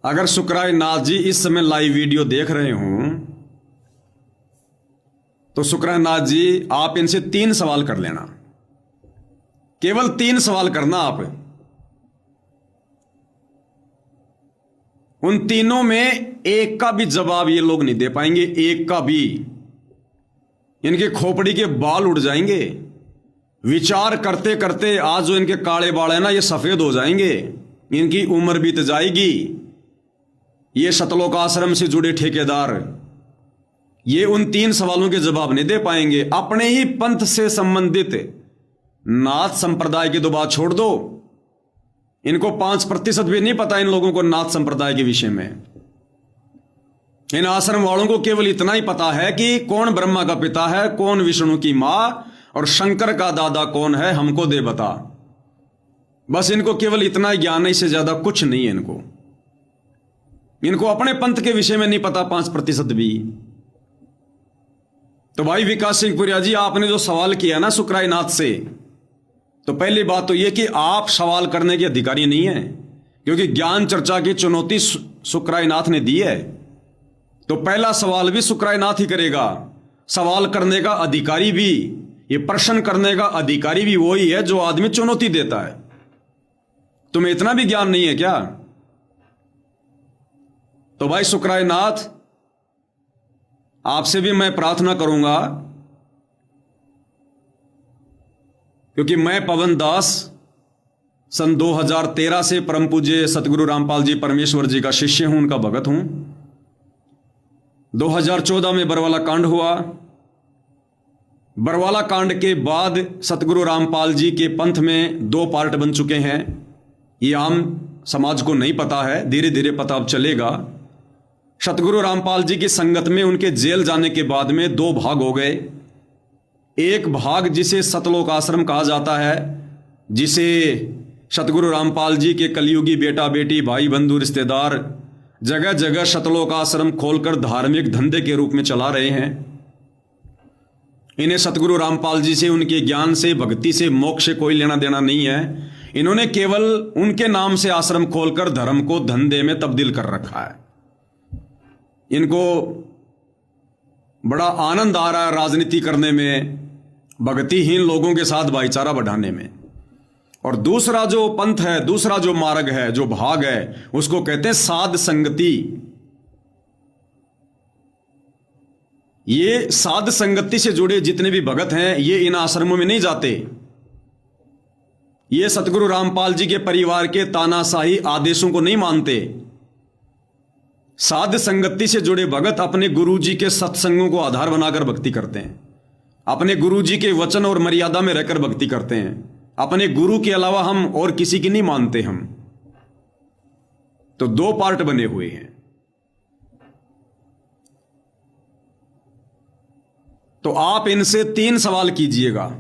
अगर शुक्राईनाथ जी इस समय लाइव वीडियो देख रहे हो, तो शुक्राईनाथ जी आप इनसे 3 सवाल कर लेना, केवल 3 सवाल करना आप। उन तीनों में एक का भी जवाब ये लोग नहीं दे पाएंगे, एक का भी। इनके खोपड़ी के बाल उड़ जाएंगे। विचार करते करते आज जो इनके काले बाल है ना, ये सफेद हो जाएंगे, इनकी उम्र बीत जाएगी। ये सतलोक आश्रम से जुड़े ठेकेदार ये उन 3 सवालों के जवाब नहीं दे पाएंगे। अपने ही पंथ से संबंधित नाथ संप्रदाय की तो बात छोड़ दो, इनको 5% भी नहीं पता इन लोगों को नाथ संप्रदाय के विषय में। इन आश्रम वालों को केवल इतना ही पता है कि कौन ब्रह्मा का पिता है, कौन विष्णु की मां, और शंकर का दादा कौन है, हमको दे बता। बस इनको केवल इतना ही ज्ञान है, इससे ज्यादा कुछ नहीं है इनको अपने पंथ के विषय में नहीं पता 5% भी। तो भाई विकास सिंह पुरिया जी, आपने जो सवाल किया ना शुक्राईनाथ से, तो पहली बात तो यह कि आप सवाल करने के अधिकारी नहीं है, क्योंकि ज्ञान चर्चा की चुनौती शुक्राईनाथ ने दी है। तो पहला सवाल भी शुक्रानाथ ही करेगा। सवाल करने का अधिकारी भी, ये प्रश्न करने का अधिकारी भी वही है जो आदमी चुनौती देता है। तुम्हें इतना भी ज्ञान नहीं है क्या? तो भाई शुक्रानाथ, आपसे भी मैं प्रार्थना करूंगा, क्योंकि मैं पवन दास सन 2013 से परम पूज्य सतगुरु रामपाल जी परमेश्वर जी का शिष्य हूं, उनका भगत हूं। 2014 में बरवाला कांड हुआ। बरवाला कांड के बाद सतगुरु रामपाल जी के पंथ में 2 पार्ट बन चुके हैं। ये आम समाज को नहीं पता है, धीरे धीरे पता अब चलेगा। सतगुरु रामपाल जी की संगत में उनके जेल जाने के बाद में 2 भाग हो गए। एक भाग जिसे सतलोक आश्रम कहा जाता है, जिसे सतगुरु रामपाल जी के कलयुगी बेटा बेटी भाई बंधु रिश्तेदार जगह जगह सतलोक आश्रम खोलकर धार्मिक धंधे के रूप में चला रहे हैं। इन्हें सतगुरु रामपाल जी से, उनके ज्ञान से, भक्ति से, मोक्ष से कोई लेना देना नहीं है। इन्होंने केवल उनके नाम से आश्रम खोलकर धर्म को धंधे में तब्दील कर रखा है। इनको बड़ा आनंद आ रहा है राजनीति करने में, भक्तिहीन लोगों के साथ भाईचारा बढ़ाने में। और दूसरा जो पंथ है, दूसरा जो मार्ग है, जो भाग है, उसको कहते हैं साध संगति। ये साध संगति से जुड़े जितने भी भगत हैं, ये इन आश्रमों में नहीं जाते। ये सतगुरु रामपाल जी के परिवार के तानाशाही आदेशों को नहीं मानते। साध संगति से जुड़े भगत अपने गुरु जी के सत्संगों को आधार बनाकर भक्ति करते हैं, अपने गुरु जी के वचन और मर्यादा में रहकर भक्ति करते हैं। अपने गुरु के अलावा हम और किसी की नहीं मानते हम। तो 2 पार्ट बने हुए हैं। तो आप इनसे 3 सवाल कीजिएगा।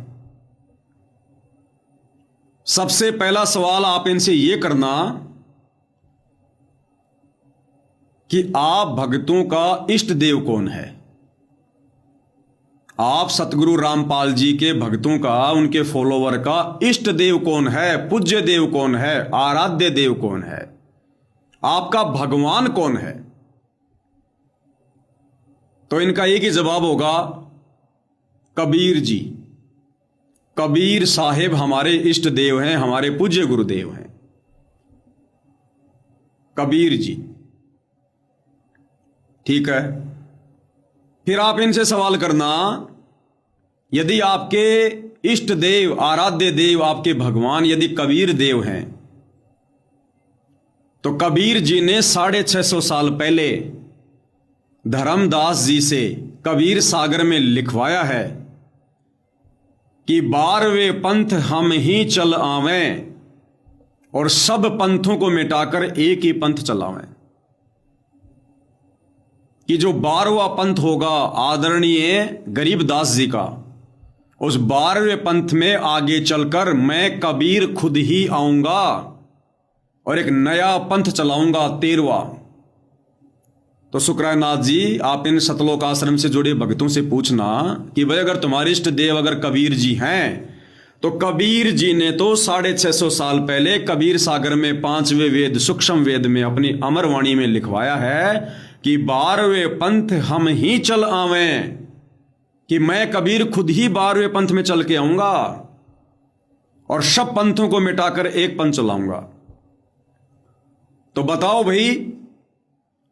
सबसे पहला सवाल आप इनसे यह करना कि आप भक्तों का इष्ट देव कौन है। आप सतगुरु रामपाल जी के भक्तों का, उनके फॉलोवर का इष्ट देव कौन है, पूज्य देव कौन है, आराध्य देव कौन है, आपका भगवान कौन है। तो इनका एक ही जवाब होगा, कबीर जी। कबीर साहेब हमारे इष्ट देव हैं, हमारे पूज्य गुरुदेव हैं, कबीर जी। ठीक है। फिर आप इनसे सवाल करना, यदि आपके इष्ट देव, आराध्य देव, आपके भगवान यदि कबीर देव हैं, तो कबीर जी ने 650 साल पहले धर्मदास जी से कबीर सागर में लिखवाया है कि 12वें पंथ हम ही चल आवें और सब पंथों को मिटाकर एक ही पंथ चलावें। कि जो 12वां पंथ होगा आदरणीय गरीबदास जी का, उस 12वें पंथ में आगे चलकर मैं कबीर खुद ही आऊंगा और एक नया पंथ चलाऊंगा, 13वां। तो शुक्रानाथ जी, आप इन सतलोक आश्रम से जुड़े भक्तों से पूछना कि भाई अगर तुम्हारे इष्ट देव अगर कबीर जी हैं, तो कबीर जी ने तो 650 साल पहले कबीर सागर में 5वें वेद सूक्ष्म वेद में अपनी अमरवाणी में लिखवाया है कि 12वें पंथ हम ही चल आवें, कि मैं कबीर खुद ही 12वें पंथ में चल के आऊंगा और सब पंथों को मिटाकर एक पंथ चलाऊंगा। तो बताओ भाई,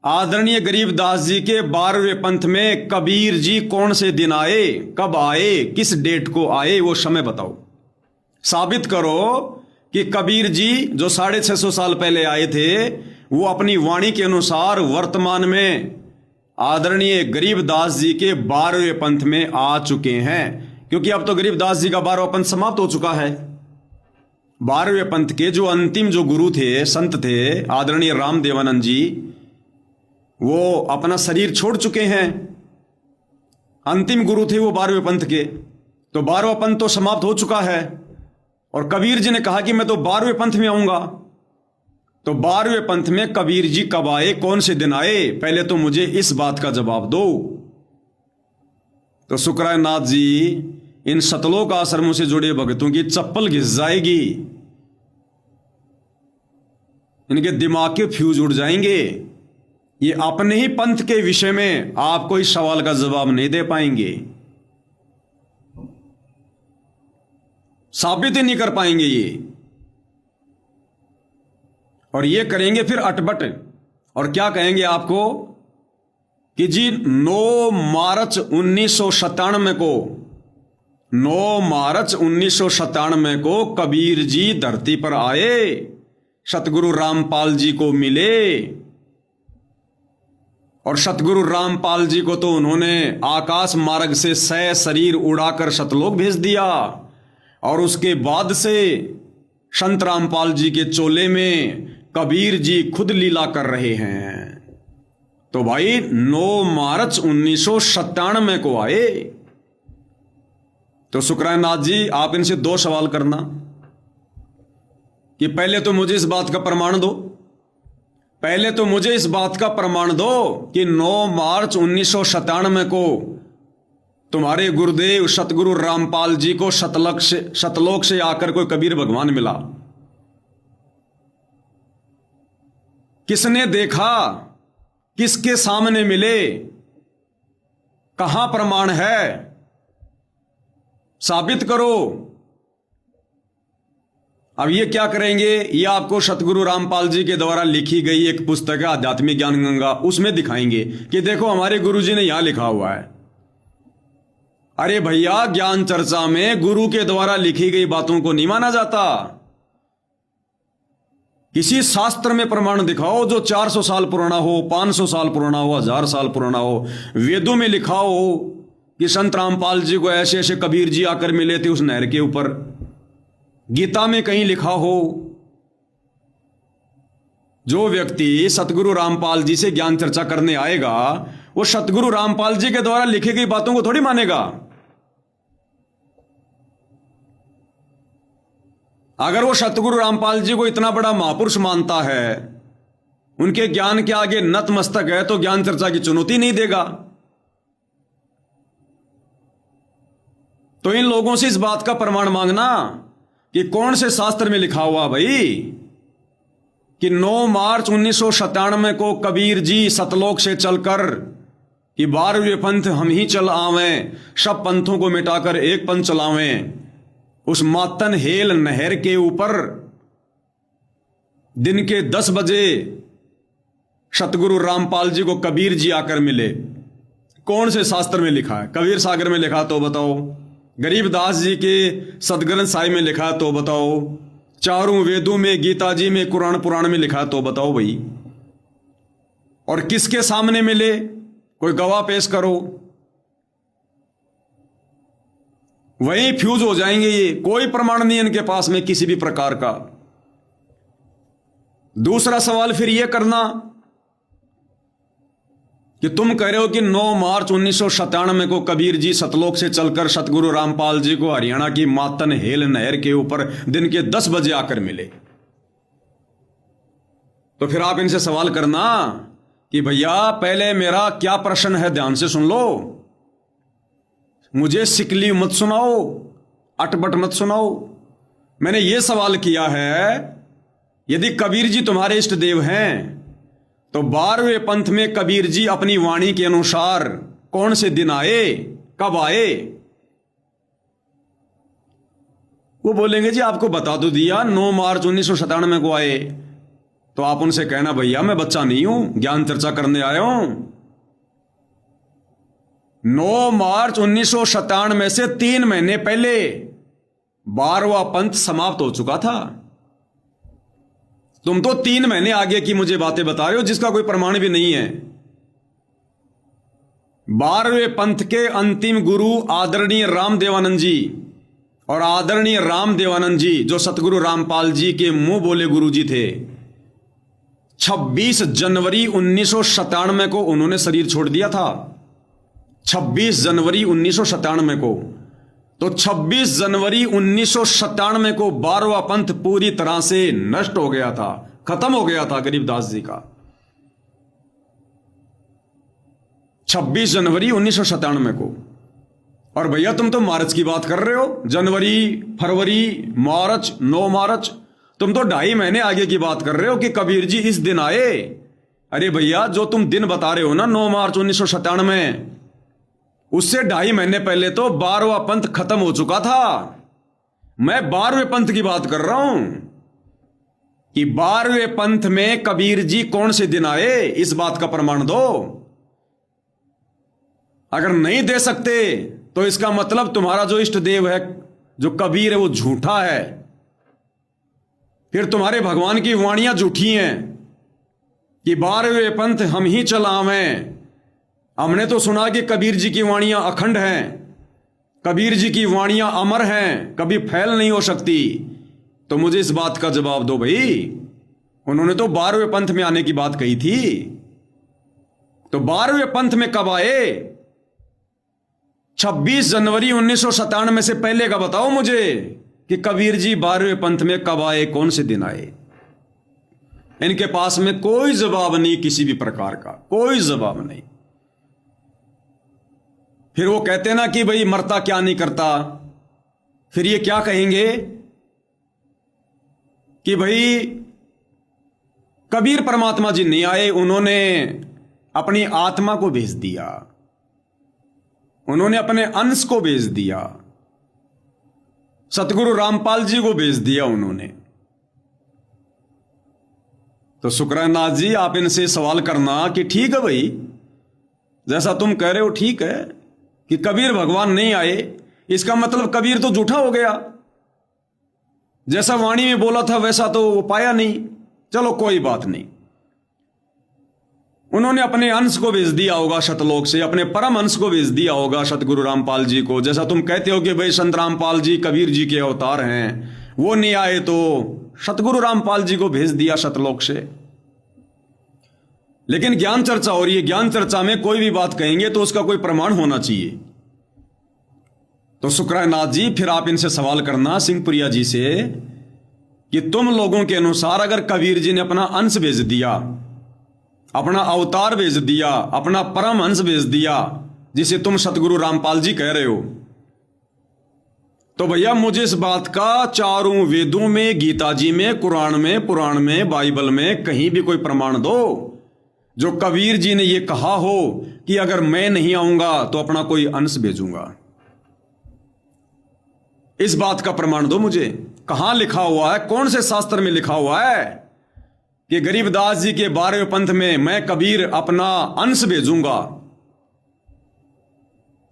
आदरणीय गरीबदास जी के 12वें पंथ में कबीर जी कौन से दिन आए, कब आए, किस डेट को आए, वो समय बताओ। साबित करो कि कबीर जी जो 650 साल पहले आए थे, वो अपनी वाणी के अनुसार वर्तमान में आदरणीय गरीबदास जी के 12वें पंथ में आ चुके हैं। क्योंकि अब तो गरीबदास जी का 12वां पंथ समाप्त हो चुका है। 12वें पंथ के जो अंतिम जो गुरु थे, संत थे, आदरणीय रामदेवानंद जी, वो अपना शरीर छोड़ चुके हैं। अंतिम गुरु थे वो 12वें पंथ के। तो 12वां पंथ तो समाप्त हो चुका है और कबीर जी ने कहा कि मैं तो 12वें पंथ में आऊंगा। तो 12वें पंथ में कबीर जी कब आए, कौन से दिन आए, पहले तो मुझे इस बात का जवाब दो। तो शुक्रानाथ जी, इन सतलोक आश्रमों से जुड़े भक्तों की चप्पल घिस जाएगी, इनके दिमाग के फ्यूज उड़ जाएंगे। ये अपने ही पंथ के विषय में आपको इस सवाल का जवाब नहीं दे पाएंगे, साबित ही नहीं कर पाएंगे ये। और ये करेंगे फिर अटपट, और क्या कहेंगे आपको कि जी 9 मार्च 1997 को 9 मार्च 1997 को कबीर जी धरती पर आए, सतगुरु रामपाल जी को मिले, और सतगुरु रामपाल जी को तो उन्होंने आकाश मार्ग से सह शरीर उड़ाकर सतलोक भेज दिया, और उसके बाद से संत रामपाल जी के चोले में कबीर जी खुद लीला कर रहे हैं। तो भाई 9 मार्च 1997 को आए। तो शुक्रानाथ जी आप इनसे 2 सवाल करना कि पहले तो मुझे इस बात का प्रमाण दो, पहले तो मुझे इस बात का प्रमाण दो कि 9 मार्च 1997 को तुम्हारे गुरुदेव सतगुरु रामपाल जी को सतलोक से आकर कोई कबीर भगवान मिला। किसने देखा, किसके सामने मिले, कहां प्रमाण है, साबित करो। अब ये क्या करेंगे, ये आपको सतगुरु रामपाल जी के द्वारा लिखी गई एक पुस्तक है आध्यात्मिक ज्ञान गंगा, उसमें दिखाएंगे कि देखो हमारे गुरु जी ने यहां लिखा हुआ है। अरे भैया, ज्ञान चर्चा में गुरु के द्वारा लिखी गई बातों को नहीं माना जाता। किसी शास्त्र में प्रमाण दिखाओ जो 400 साल पुराना हो, 500 साल पुराना हो, 1000 साल पुराना हो। वेदों में लिखा हो कि संत रामपाल जी को ऐसे ऐसे कबीर जी आकर मिले थे उस नहर के ऊपर। गीता में कहीं लिखा हो। जो व्यक्ति सतगुरु रामपाल जी से ज्ञान चर्चा करने आएगा वो सतगुरु रामपाल जी के द्वारा लिखी गई बातों को थोड़ी मानेगा। अगर वो सतगुरु रामपाल जी को इतना बड़ा महापुरुष मानता है, उनके ज्ञान के आगे नतमस्तक है, तो ज्ञान चर्चा की चुनौती नहीं देगा। तो इन लोगों से इस बात का प्रमाण मांगना कि कौन से शास्त्र में लिखा हुआ भाई कि 9 मार्च 1997 को कबीर जी सतलोक से चलकर कि 12वें पंथ हम ही चल आवें, सब पंथों को मिटाकर एक पंथ चलावें। उस मातन हेल नहर के ऊपर दिन के 10 बजे सतगुरु रामपाल जी को कबीर जी आकर मिले। कौन से शास्त्र में लिखा है? कबीर सागर में लिखा तो बताओ, गरीबदास जी के सदग्रंथ साहिब में लिखा तो बताओ, चारों वेदों में, गीता जी में, कुरान पुराण में लिखा तो बताओ भाई। और किसके सामने मिले? कोई गवाह पेश करो। वहीं फ्यूज हो जाएंगे ये। कोई प्रमाण नहीं इनके पास में किसी भी प्रकार का। दूसरा सवाल फिर यह करना कि तुम कह रहे हो कि 9 मार्च 1997 को कबीर जी सतलोक से चलकर सतगुरु रामपाल जी को हरियाणा की मातन हेल नहर के ऊपर दिन के 10 बजे आकर मिले। तो फिर आप इनसे सवाल करना कि भैया पहले मेरा क्या प्रश्न है, ध्यान से सुन लो। मुझे सिकली मत सुनाओ, अटपट मत सुनाओ। मैंने यह सवाल किया है, यदि कबीर जी तुम्हारे इष्ट देव हैं तो 12वें पंथ में कबीर जी अपनी वाणी के अनुसार कौन से दिन आए, कब आए? वो बोलेंगे जी आपको बता तो दिया 9 मार्च 1997 को आए। तो आप उनसे कहना भैया मैं बच्चा नहीं हूं, ज्ञान चर्चा करने आया हूं। 9 मार्च 1997 से 3 महीने पहले 12वां पंथ समाप्त हो चुका था। तुम तो 3 महीने आगे की मुझे बातें बता रहे हो जिसका कोई प्रमाण भी नहीं है। 12वें पंथ के अंतिम गुरु आदरणीय रामदेवानंद जी और आदरणीय रामदेवानंद जी जो सतगुरु रामपाल जी के मुंह बोले गुरु जी थे, 26 जनवरी 1997 को उन्होंने शरीर छोड़ दिया था। 26 जनवरी 1997 को। तो 26 जनवरी 1997 को 12वां पंथ पूरी तरह से नष्ट हो गया था, खत्म हो गया था गरीबदास जी का। 26 जनवरी 1997 को। और भैया तुम तो मार्च की बात कर रहे हो, जनवरी, फरवरी, मार्च, 9 मार्च। तुम तो 2.5 महीने आगे की बात कर रहे हो कि कबीर जी इस दिन आए अरे भैया, जो तुम दिन बता रहे हो ना 9 मार्च 1997, उससे 2.5 महीने पहले तो 12वां पंथ खत्म हो चुका था। मैं 12वें पंथ की बात कर रहा हूं कि 12वें पंथ में कबीर जी कौन से दिन आए, इस बात का प्रमाण दो। अगर नहीं दे सकते तो इसका मतलब तुम्हारा जो इष्ट देव है, जो कबीर है, वो झूठा है। फिर तुम्हारे भगवान की वाणियां झूठी हैं कि 12वें पंथ हम ही चलावें। हमने तो सुना कि कबीर जी की वाणियां अखंड हैं, कबीर जी की वाणियां अमर हैं, कभी फैल नहीं हो सकती। तो मुझे इस बात का जवाब दो भाई। उन्होंने तो 12वें पंथ में आने की बात कही थी, तो 12वें पंथ में कब आए? 26 जनवरी 1997 से पहले का बताओ मुझे कि कबीर जी 12वें पंथ में कब आए, कौन से दिन आए। इनके पास में कोई जवाब नहीं, किसी भी प्रकार का कोई जवाब नहीं। फिर वो कहते ना कि भाई मरता क्या नहीं करता, फिर ये क्या कहेंगे कि भाई कबीर परमात्मा जी नहीं आए, उन्होंने अपनी आत्मा को भेज दिया, उन्होंने अपने अंश को भेज दिया, सतगुरु रामपाल जी को भेज दिया उन्होंने। तो शुक्रानाथ जी, आप इनसे सवाल करना कि ठीक है भाई, जैसा तुम कह रहे हो ठीक है कि कबीर भगवान नहीं आए, इसका मतलब कबीर तो झूठा हो गया, जैसा वाणी में बोला था वैसा तो वो पाया नहीं। चलो कोई बात नहीं, उन्होंने अपने अंश को भेज दिया होगा शतलोक से, अपने परम अंश को भेज दिया होगा सतगुरु रामपाल जी को। जैसा तुम कहते हो कि भाई संत रामपाल जी कबीर जी के अवतार हैं, वो नहीं आए तो सतगुरु रामपाल जी को भेज दिया शतलोक से। लेकिन ज्ञान चर्चा हो रही है, ज्ञान चर्चा में कोई भी बात कहेंगे तो उसका कोई प्रमाण होना चाहिए। तो शुक्रानाथ जी, फिर आप इनसे सवाल करना सिंहपुरिया जी से कि तुम लोगों के अनुसार अगर कबीर जी ने अपना अंश भेज दिया, अपना अवतार भेज दिया, अपना परम अंश भेज दिया, जिसे तुम सतगुरु रामपाल जी कह रहे हो, तो भैया मुझे इस बात का चारों वेदों में, गीता जी में, कुरान में, पुराण में, बाइबल में कहीं भी कोई प्रमाण दो जो कबीर जी ने यह कहा हो कि अगर मैं नहीं आऊंगा तो अपना कोई अंश भेजूंगा। इस बात का प्रमाण दो मुझे। कहां लिखा हुआ है, कौन से शास्त्र में लिखा हुआ है कि गरीबदास जी के 12वें पंथ में मैं कबीर अपना अंश भेजूंगा?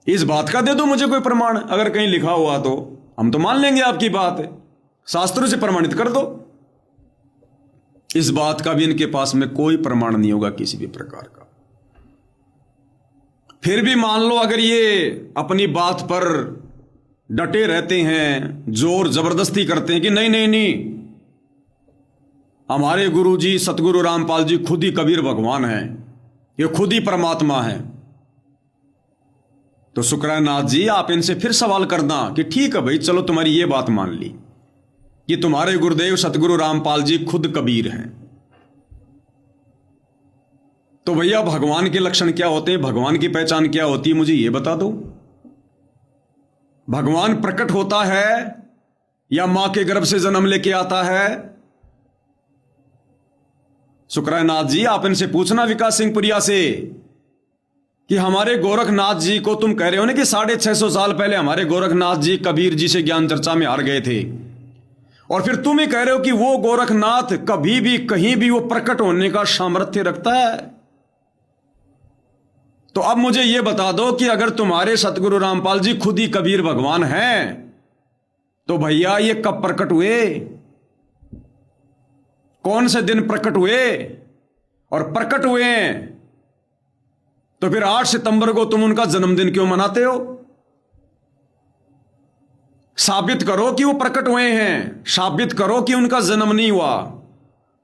इस बात का दे दो मुझे कोई प्रमाण। अगर कहीं लिखा हुआ तो हम तो मान लेंगे आपकी बात है, शास्त्रों से प्रमाणित कर दो। इस बात का भी इनके पास में कोई प्रमाण नहीं होगा किसी भी प्रकार का। फिर भी मान लो अगर ये अपनी बात पर डटे रहते हैं, जोर जबरदस्ती करते हैं कि नहीं नहीं नहीं, हमारे गुरु जी सतगुरु रामपाल जी खुद ही कबीर भगवान हैं, ये खुद ही परमात्मा है, तो शुक्रानाथ जी आप इनसे फिर सवाल करना कि ठीक है भाई, चलो तुम्हारी ये बात मान ली कि तुम्हारे गुरुदेव सतगुरु रामपाल जी खुद कबीर हैं, तो भैया भगवान के लक्षण क्या होते हैं, भगवान की पहचान क्या होती है, मुझे ये बता दो। भगवान प्रकट होता है या मां के गर्भ से जन्म लेके आता है? शुक्रानाथ जी आप इनसे पूछना विकास सिंहपुरिया से कि हमारे गोरखनाथ जी को तुम कह रहे हो ना कि 650 साल पहले हमारे गोरखनाथ जी कबीर जी से ज्ञान चर्चा में हार गए थे, और फिर तुम ही कह रहे हो कि वो गोरखनाथ कभी भी कहीं भी वो प्रकट होने का सामर्थ्य रखता है। तो अब मुझे यह बता दो कि अगर तुम्हारे सतगुरु रामपाल जी खुद ही कबीर भगवान हैं, तो भैया ये कब प्रकट हुए, कौन से दिन प्रकट हुए? और प्रकट हुए हैं तो फिर 8 सितंबर को तुम उनका जन्मदिन क्यों मनाते हो? साबित करो कि वो प्रकट हुए हैं, साबित करो कि उनका जन्म नहीं हुआ।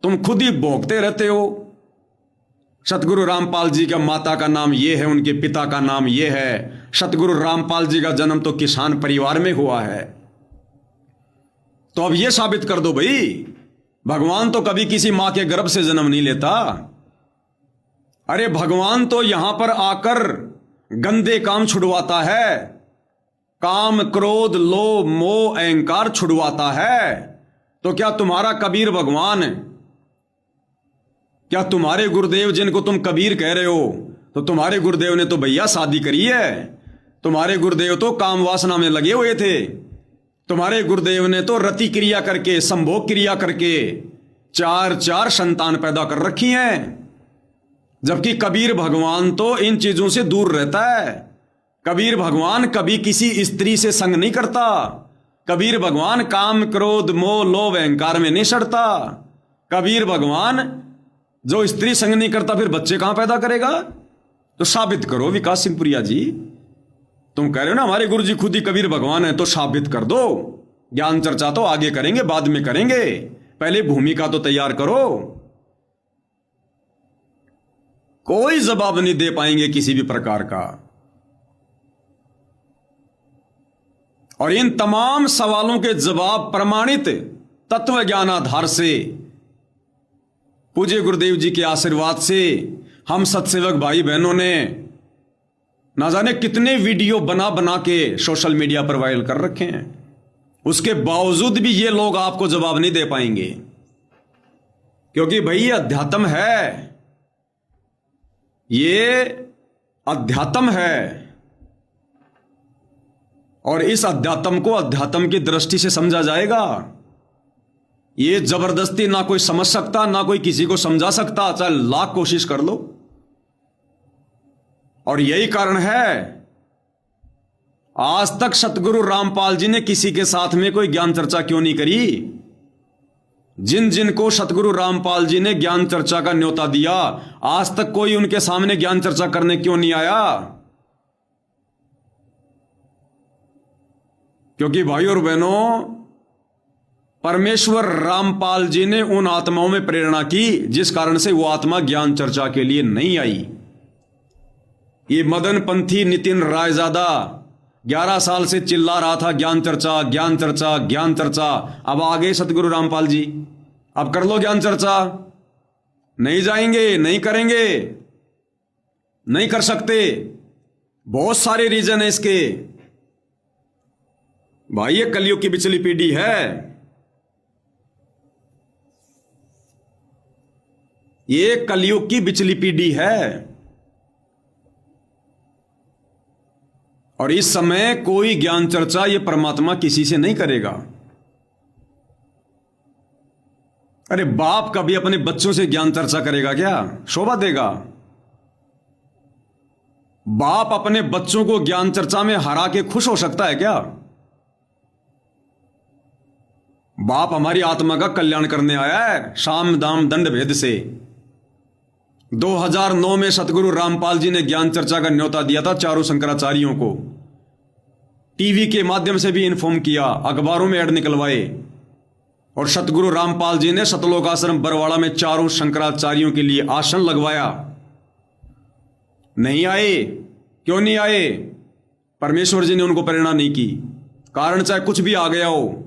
तुम खुद ही भोगते रहते हो सतगुरु रामपाल जी का माता का नाम ये है, उनके पिता का नाम ये है। सतगुरु रामपाल जी का जन्म तो किसान परिवार में हुआ है। तो अब ये साबित कर दो भाई, भगवान तो कभी किसी मां के गर्भ से जन्म नहीं लेता। अरे भगवान तो यहां पर आकर गंदे काम छुड़वाता है, काम क्रोध लोभ मोह अहंकार छुड़वाता है। तो क्या तुम्हारा कबीर भगवान क्या तुम्हारे गुरुदेव जिनको तुम कबीर कह रहे हो, तो तुम्हारे गुरुदेव ने तो भैया शादी करी है। तुम्हारे गुरुदेव तो काम वासना में लगे हुए थे। तुम्हारे गुरुदेव ने तो रति क्रिया करके, संभोग क्रिया करके 4 संतान पैदा कर रखी हैं। जबकि कबीर भगवान तो इन चीजों से दूर रहता है। कबीर भगवान कभी किसी स्त्री से संग नहीं करता। कबीर भगवान काम, क्रोध, मोह, लोभ, अहंकार में नहीं सड़ता। कबीर भगवान जो स्त्री संग नहीं करता, फिर बच्चे कहां पैदा करेगा? तो साबित करो विकास सिंह पुरिया जी। तुम कह रहे हो ना हमारे गुरु जी खुद ही कबीर भगवान है, तो साबित कर दो। ज्ञान चर्चा तो आगे करेंगे, बाद में करेंगे, पहले भूमिका तो तैयार करो। कोई जवाब नहीं दे पाएंगे किसी भी प्रकार का। और इन तमाम सवालों के जवाब प्रमाणित तत्व ज्ञान आधार से, पूज्य गुरुदेव जी के आशीर्वाद से हम सत्सेवक भाई बहनों ने ना जाने कितने वीडियो बना बना के सोशल मीडिया पर वायरल कर रखे हैं। उसके बावजूद भी ये लोग आपको जवाब नहीं दे पाएंगे, क्योंकि भाई ये अध्यात्म है, ये अध्यात्म है। और इस अध्यात्म को अध्यात्म की दृष्टि से समझा जाएगा। ये जबरदस्ती ना कोई समझ सकता, ना कोई किसी को समझा सकता, चाहे लाख कोशिश कर लो। और यही कारण है आज तक सतगुरु रामपाल जी ने किसी के साथ में कोई ज्ञान चर्चा क्यों नहीं करी। जिन जिन को सतगुरु रामपाल जी ने ज्ञान चर्चा का न्योता दिया, आज तक कोई उनके सामने ज्ञान चर्चा करने क्यों नहीं आया? क्योंकि भाई और बहनों, परमेश्वर रामपाल जी ने उन आत्माओं में प्रेरणा की जिस कारण से वो आत्मा ज्ञान चर्चा के लिए नहीं आई। ये मदन पंथी नितिन रायजादा 11 साल से चिल्ला रहा था ज्ञान चर्चा, ज्ञान चर्चा, ज्ञान चर्चा। अब आ गए सतगुरु रामपाल जी, अब कर लो ज्ञान चर्चा। नहीं जाएंगे, नहीं करेंगे, नहीं कर सकते। बहुत सारे रीजन है इसके। भाई ये कलयुग की बिचली पीढ़ी है। ये कलयुग की बिचली पीढ़ी है। और इस समय कोई ज्ञान चर्चा ये परमात्मा किसी से नहीं करेगा। अरे बाप कभी अपने बच्चों से ज्ञान चर्चा करेगा क्या? शोभा देगा? बाप अपने बच्चों को ज्ञान चर्चा में हरा के खुश हो सकता है क्या? बाप हमारी आत्मा का कल्याण करने आया है साम दाम दंड भेद से। 2009 में सतगुरु रामपाल जी ने ज्ञान चर्चा का न्योता दिया था चारों शंकराचार्यों को। टीवी के माध्यम से भी इन्फॉर्म किया, अखबारों में ऐड निकलवाए। और सतगुरु रामपाल जी ने सतलोक आश्रम बरवाड़ा में चारों शंकराचार्यों के लिए आसन लगवाया। नहीं आए। क्यों नहीं आए? परमेश्वर जी ने उनको प्रेरणा नहीं की। कारण चाहे कुछ भी आ गया हो,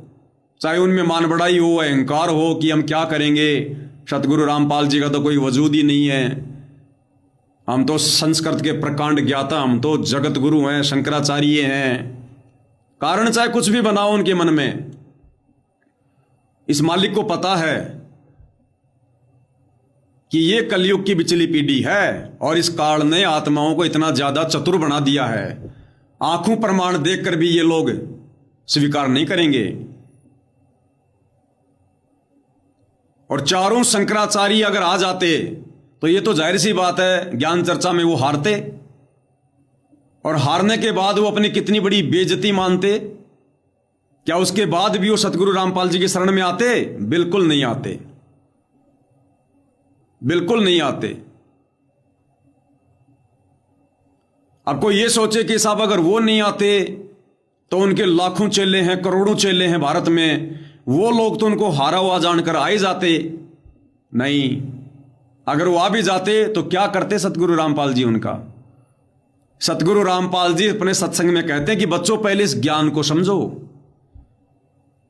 चाहे उनमें मान बढ़ाई हो, अहंकार हो कि हम क्या करेंगे, सतगुरु रामपाल जी का तो कोई वजूद ही नहीं है। हम तो संस्कृत के प्रकांड ज्ञाता, हम तो जगत गुरु हैं, शंकराचार्य हैं। कारण चाहे कुछ भी बनाओ उनके मन में, इस मालिक को पता है कि ये कलयुग की बिचली पीढ़ी है। और इस काल ने आत्माओं को इतना ज्यादा चतुर बना दिया है, आंखों प्रमाण देखकर भी ये लोग स्वीकार नहीं करेंगे। और चारों शंकराचार्य अगर आ जाते तो ये तो जाहिर सी बात है ज्ञान चर्चा में वो हारते। और हारने के बाद वो अपनी कितनी बड़ी बेइज्जती मानते। क्या उसके बाद भी वो सतगुरु रामपाल जी की शरण में आते? बिल्कुल नहीं आते, बिल्कुल नहीं आते। अब कोई ये सोचे कि साहब अगर वो नहीं आते तो उनके लाखों चेले हैं, करोड़ों चेले हैं भारत में, वो लोग तो उनको हारा हुआ जानकर आ ही जाते। नहीं, अगर वो आ भी जाते तो क्या करते सतगुरु रामपाल जी उनका? सतगुरु रामपाल जी अपने सत्संग में कहते हैं कि बच्चों पहले इस ज्ञान को समझो,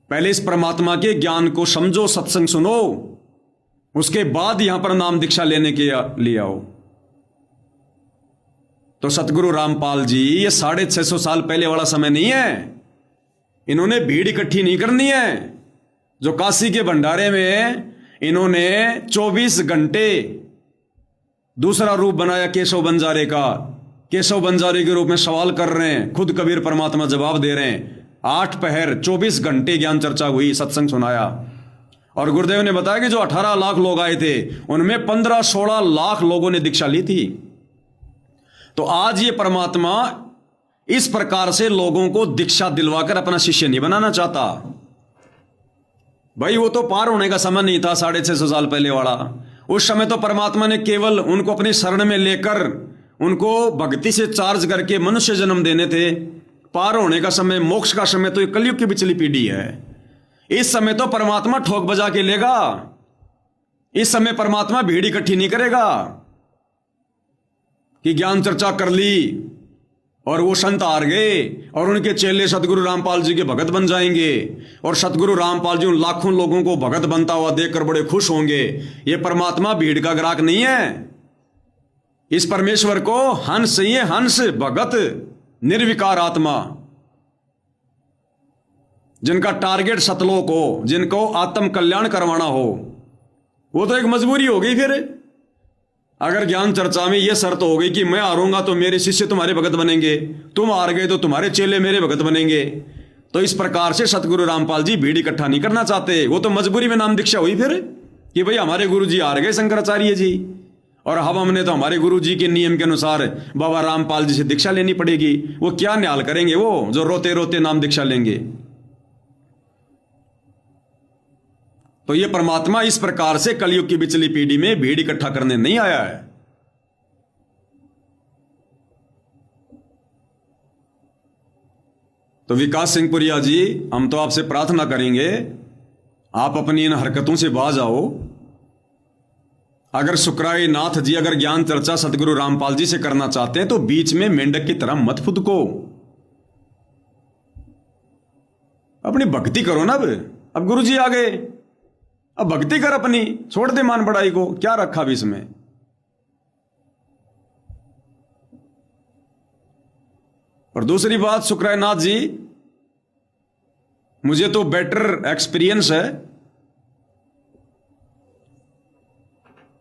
पहले इस परमात्मा के ज्ञान को समझो, सत्संग सुनो, उसके बाद यहां पर नाम दीक्षा लेने के लिए आओ। तो सतगुरु रामपाल जी ये 650 साल पहले वाला समय नहीं है। इन्होंने भीड़ इकट्ठी नहीं करनी है जो काशी के भंडारे में इन्होंने 24 घंटे दूसरा रूप बनाया केशव बंजारे का। केशव बंजारे के रूप में सवाल कर रहे हैं, खुद कबीर परमात्मा जवाब दे रहे हैं। 8 पहर 24 घंटे ज्ञान चर्चा हुई, सत्संग सुनाया। और गुरुदेव ने बताया कि जो 18 लाख लोग आए थे उनमें 15-16 लाख लोगों ने दीक्षा ली थी। तो आज ये परमात्मा इस प्रकार से लोगों को दीक्षा दिलवाकर अपना शिष्य नहीं बनाना चाहता। भाई वो तो पार होने का समय नहीं था 650 साल पहले वाला। उस समय तो परमात्मा ने केवल उनको अपनी शरण में लेकर उनको भक्ति से चार्ज करके मनुष्य जन्म देने थे। पार होने का समय, मोक्ष का समय तो ये कलयुग की पिछली पीढ़ी है। इस समय तो परमात्मा ठोक बजा के लेगा। इस समय परमात्मा भीड़ इकट्ठी नहीं करेगा कि ज्ञान चर्चा कर ली और वो संत हार गए और उनके चेले सतगुरु रामपाल जी के भगत बन जाएंगे और सतगुरु रामपाल जी उन लाखों लोगों को भगत बनता हुआ देखकर बड़े खुश होंगे। ये परमात्मा भीड़ का ग्राहक नहीं है। इस परमेश्वर को हंस ही हंस, भगत, निर्विकार आत्मा, जिनका टारगेट सतलोक हो, जिनको आत्म कल्याण करवाना हो, वो तो एक मजबूरी हो गई। फिर अगर ज्ञान चर्चा में यह शर्त हो गई कि मैं हारूंगा तो मेरे शिष्य तुम्हारे भगत बनेंगे, तुम हार गए तो तुम्हारे चेले मेरे भगत बनेंगे, तो इस प्रकार से सतगुरु रामपाल जी भीड़ इकट्ठा नहीं करना चाहते। वो तो मजबूरी में नाम दीक्षा हुई फिर कि भाई हमारे गुरु जी हार गए शंकराचार्य जी, और अब हमने तो हमारे गुरु जी के नियम के अनुसार बाबा रामपाल जी से दीक्षा लेनी पड़ेगी। वो क्या न्याल करेंगे वो जो रोते रोते नाम दीक्षा लेंगे। तो ये परमात्मा इस प्रकार से कलयुग की पिछली पीढ़ी में भीड़ इकट्ठा करने नहीं आया है। तो विकास सिंह पुरिया जी, हम तो आपसे प्रार्थना करेंगे आप अपनी इन हरकतों से बाज आओ। अगर सुकराई नाथ जी अगर ज्ञान चर्चा सतगुरु रामपाल जी से करना चाहते हैं तो बीच में मेंढक की तरह मत फुदको, अपनी भक्ति करो ना। अब गुरु जी आ गए, अब भक्ति कर अपनी, छोड़ दे मान बढ़ाई को, क्या रखा भी इसमें। और दूसरी बात सुकरायनाथ जी, मुझे तो बेटर एक्सपीरियंस है।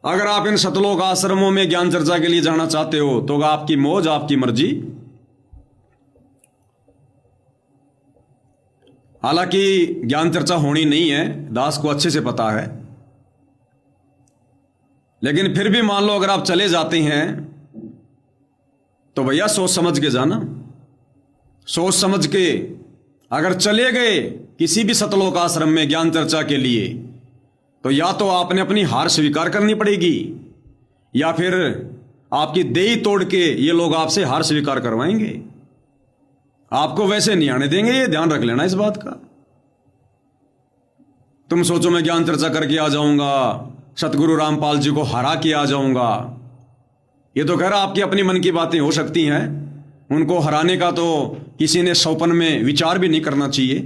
अगर आप इन सतलोक आश्रमों में ज्ञान चर्चा के लिए जाना चाहते हो तो आपकी मौज, आपकी मर्जी। हालांकि ज्ञान चर्चा होनी नहीं है, दास को अच्छे से पता है, लेकिन फिर भी मान लो अगर आप चले जाते हैं तो भैया सोच समझ के जाना। सोच समझ के अगर चले गए किसी भी सतलोक आश्रम में ज्ञान चर्चा के लिए तो या तो आपने अपनी हार स्वीकार करनी पड़ेगी या फिर आपकी देही तोड़ के ये लोग आपसे हार स्वीकार करवाएंगे। आपको वैसे नहीं आने देंगे, ये ध्यान रख लेना इस बात का। तुम सोचो मैं ज्ञान चर्चा करके आ जाऊंगा, सतगुरु रामपाल जी को हरा के आ जाऊंगा। ये तो कह रहा आपकी अपनी मन की बातें हो सकती हैं, उनको हराने का तो किसी ने सौपन में विचार भी नहीं करना चाहिए,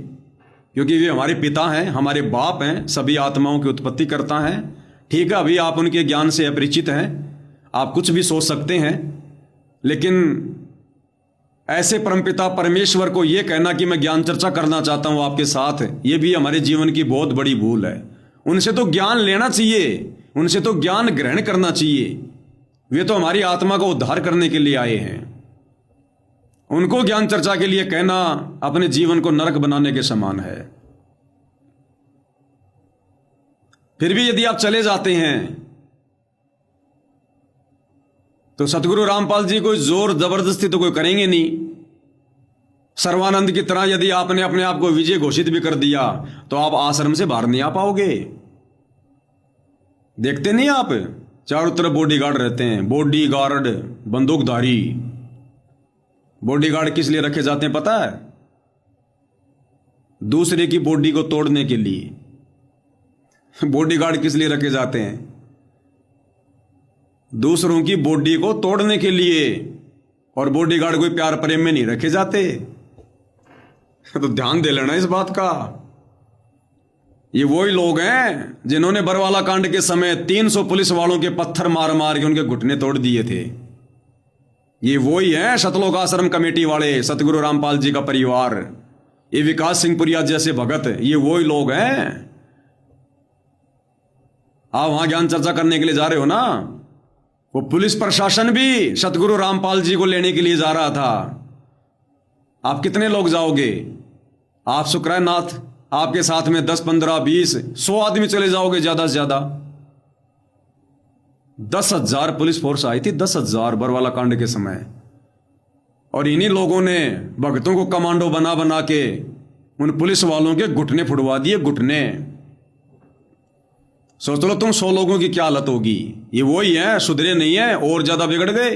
क्योंकि वे हमारे पिता हैं, हमारे बाप हैं, सभी आत्माओं की उत्पत्ति करता है। ठीक है, अभी आप उनके ज्ञान से अपरिचित हैं, आप कुछ भी सोच सकते हैं, लेकिन ऐसे परमपिता परमेश्वर को यह कहना कि मैं ज्ञान चर्चा करना चाहता हूं आपके साथ, यह भी हमारे जीवन की बहुत बड़ी भूल है। उनसे तो ज्ञान लेना चाहिए, उनसे तो ज्ञान ग्रहण करना चाहिए। वे तो हमारी आत्मा को उद्धार करने के लिए आए हैं। उनको ज्ञान चर्चा के लिए कहना अपने जीवन को नरक बनाने के समान है। फिर भी यदि आप चले जाते हैं तो सतगुरु रामपाल जी कोई जोर जबरदस्ती तो कोई करेंगे नहीं। सर्वानंद की तरह यदि आपने अपने आप को विजय घोषित भी कर दिया तो आप आश्रम से बाहर नहीं आ पाओगे। देखते नहीं आप, चारों तरफ बॉडीगार्ड रहते हैं, बॉडीगार्ड, बंदूकधारी। बॉडीगार्ड किस लिए रखे जाते हैं पता है? दूसरे की बॉडी को तोड़ने के लिए। बॉडीगार्ड किस लिए रखे जाते हैं? दूसरों की बॉडी को तोड़ने के लिए। और बॉडीगार्ड कोई प्यार प्रेम में नहीं रखे जाते, तो ध्यान दे लेना इस बात का। ये वही लोग हैं जिन्होंने बरवाला कांड के समय 300 पुलिस वालों के पत्थर मार मार के उनके घुटने तोड़ दिए थे। ये वही हैं सतलोक आश्रम कमेटी वाले, सतगुरु रामपाल जी का परिवार, ये विकास सिंह पुरिया जैसे भगत, ये वही लोग हैं। आप वहां ज्ञान चर्चा करने के लिए जा रहे हो ना, वो पुलिस प्रशासन भी सतगुरु रामपाल जी को लेने के लिए जा रहा था। आप कितने लोग जाओगे? आप शुक्राय नाथ, आपके साथ में 10, 15, 20, 100 आदमी चले जाओगे ज्यादा से ज्यादा। 10,000 पुलिस फोर्स आई थी, 10,000 बरवाला कांड के समय। और इन्हीं लोगों ने भक्तों को कमांडो बना बना के उन पुलिस वालों के घुटने फुड़वा दिए, घुटने। सोच लो तुम 100 लोगों की क्या हालत होगी। ये वही है, सुधरे नहीं है, और ज्यादा बिगड़ गए।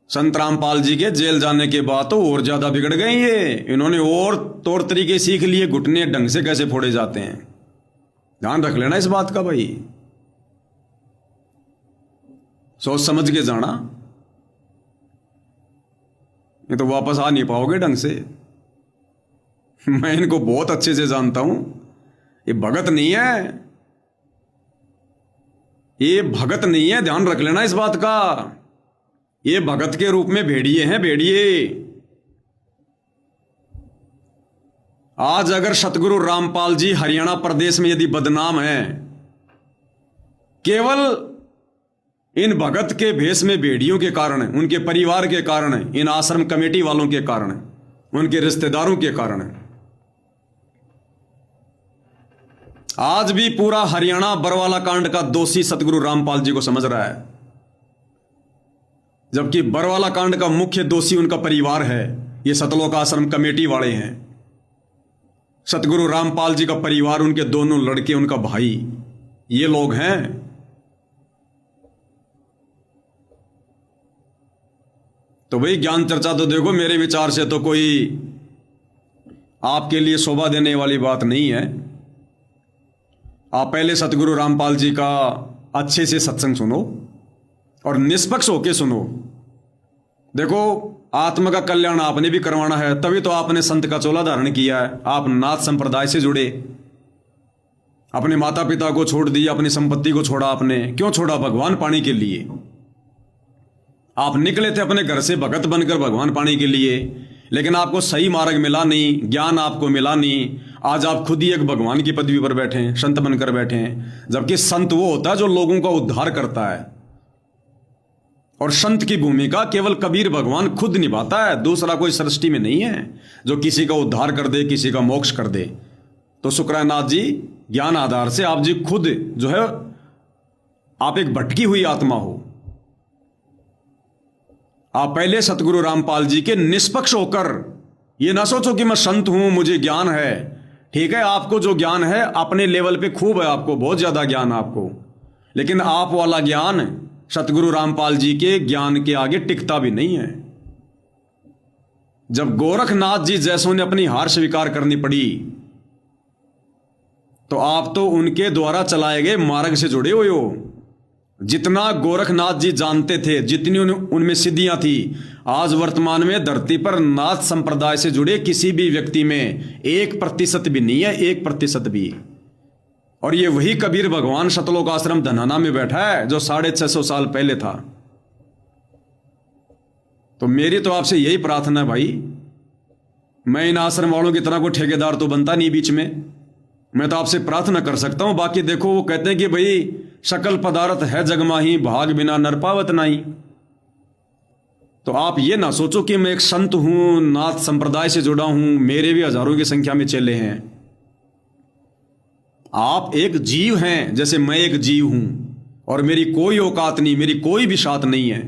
संत रामपाल जी के जेल जाने के बाद तो और ज्यादा बिगड़ गए ये। इन्होंने और तौर तरीके सीख लिए, घुटने ढंग से कैसे फोड़े जाते हैं। ध्यान रख लेना इस बात का भाई, सोच समझ के जाना, ये तो वापस आ नहीं पाओगे ढंग से। मैं इनको बहुत अच्छे से जानता हूं, ये भगत नहीं है, ये भगत नहीं है, ध्यान रख लेना इस बात का। ये भगत के रूप में भेड़िए हैं, भेड़िए। आज अगर सतगुरु रामपाल जी हरियाणा प्रदेश में यदि बदनाम है, केवल इन भगत के भेष में भेड़ियों के कारण, उनके परिवार के कारण, इन आश्रम कमेटी वालों के कारण, उनके रिश्तेदारों के कारण, आज भी पूरा हरियाणा बरवाला कांड का दोषी सतगुरु रामपाल जी को समझ रहा है, जबकि बरवाला कांड का मुख्य दोषी उनका परिवार है। ये सतलोक आश्रम कमेटी वाले हैं। सतगुरु रामपाल जी का परिवार, उनके दोनों लड़के, उनका भाई, ये लोग हैं। तो भाई ज्ञान चर्चा तो देखो, मेरे विचार से तो कोई आपके लिए शोभा देने वाली बात नहीं है। आप पहले सतगुरु रामपाल जी का अच्छे से सत्संग सुनो और निष्पक्ष होके सुनो। देखो, आत्मा का कल्याण आपने भी करवाना है, तभी तो आपने संत का चोला धारण किया है। आप नाथ संप्रदाय से जुड़े, अपने माता पिता को छोड़ दिया, अपनी संपत्ति को छोड़ा। आपने क्यों छोड़ा? भगवान पाने के लिए। आप निकले थे अपने घर से भगत बनकर भगवान पाने के लिए, लेकिन आपको सही मार्ग मिला नहीं, ज्ञान आपको मिला नहीं। आज आप खुद ही एक भगवान की पदवी पर बैठे हैं, संत बनकर बैठे हैं। जबकि संत वो होता है जो लोगों का उद्धार करता है, और संत की भूमिका केवल कबीर भगवान खुद निभाता है, दूसरा कोई सृष्टि में नहीं है जो किसी का उद्धार कर दे, किसी का मोक्ष कर दे। तो शुक्रानाथ जी, ज्ञान आधार से आप जी खुद जो है, आप एक भटकी हुई आत्मा हो। आप पहले सतगुरु रामपाल जी के निष्पक्ष होकर ये ना सोचो कि मैं संत हूं, मुझे ज्ञान है। ठीक है, आपको जो ज्ञान है अपने लेवल पे खूब है, आपको बहुत ज्यादा ज्ञान आपको, लेकिन आप वाला ज्ञान सतगुरु रामपाल जी के ज्ञान के आगे टिकता भी नहीं है। जब गोरखनाथ जी जैसों ने अपनी हार स्वीकार करनी पड़ी, तो आप तो उनके द्वारा चलाए गए मार्ग से जुड़े हुए हो। जितना गोरखनाथ जी जानते थे, जितनी उनमें सिद्धियां थी, आज वर्तमान में धरती पर नाथ संप्रदाय से जुड़े किसी भी व्यक्ति में 1% भी नहीं है, 1% भी। और ये वही कबीर भगवान सतलोक आश्रम धनाना में बैठा है जो 650 साल पहले था। तो मेरी तो आपसे यही प्रार्थना है भाई, मैं इन आश्रम वालों की तरह कोई ठेकेदार तो बनता नहीं बीच में, मैं तो आपसे प्रार्थना कर सकता हूं। बाकी देखो, वो कहते हैं कि भाई सकल पदार्थ है जगमाही, भाग बिना नर पावत नहीं। तो आप ये ना सोचो कि मैं एक संत हूं, नाथ संप्रदाय से जुड़ा हूं, मेरे भी हजारों की संख्या में चेले हैं। आप एक जीव हैं, जैसे मैं एक जीव हूं, और मेरी कोई औकात नहीं, मेरी कोई भी शात नहीं है।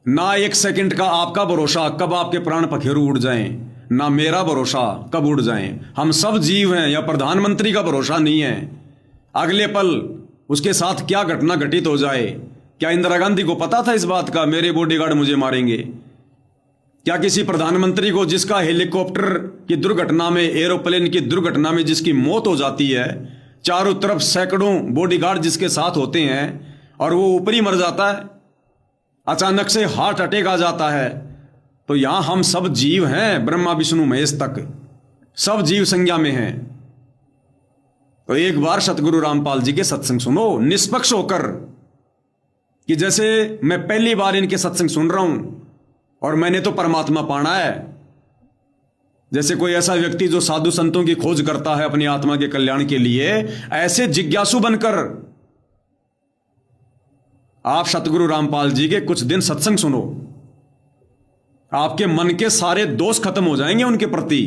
ना एक सेकंड का आपका भरोसा कब आपके प्राण पखेरु उड़ जाएं, ना मेरा भरोसा कब उड़ जाएं। हम सब जीव हैं, या प्रधानमंत्री का भरोसा नहीं है, अगले पल उसके साथ क्या घटना घटित हो जाए। क्या इंदिरा गांधी को पता था इस बात का, मेरे बॉडीगार्ड मुझे मारेंगे? क्या किसी प्रधानमंत्री को, जिसका हेलीकॉप्टर की दुर्घटना में, एरोप्लेन की दुर्घटना में जिसकी मौत हो जाती है, चारों तरफ सैकड़ों बॉडीगार्ड जिसके साथ होते हैं, और वो ऊपर ही मर जाता है, अचानक से हार्ट अटैक आ जाता है? तो यहां हम सब जीव हैं, ब्रह्मा विष्णु महेश तक सब जीव संज्ञा में हैं। तो एक बार सतगुरु रामपाल जी के सत्संग सुनो निष्पक्ष होकर, कि जैसे मैं पहली बार इनके सत्संग सुन रहा हूं और मैंने तो परमात्मा पाना है। जैसे कोई ऐसा व्यक्ति जो साधु संतों की खोज करता है अपनी आत्मा के कल्याण के लिए, ऐसे जिज्ञासु बनकर आप सतगुरु रामपाल जी के कुछ दिन सत्संग सुनो। आपके मन के सारे दोष खत्म हो जाएंगे उनके प्रति।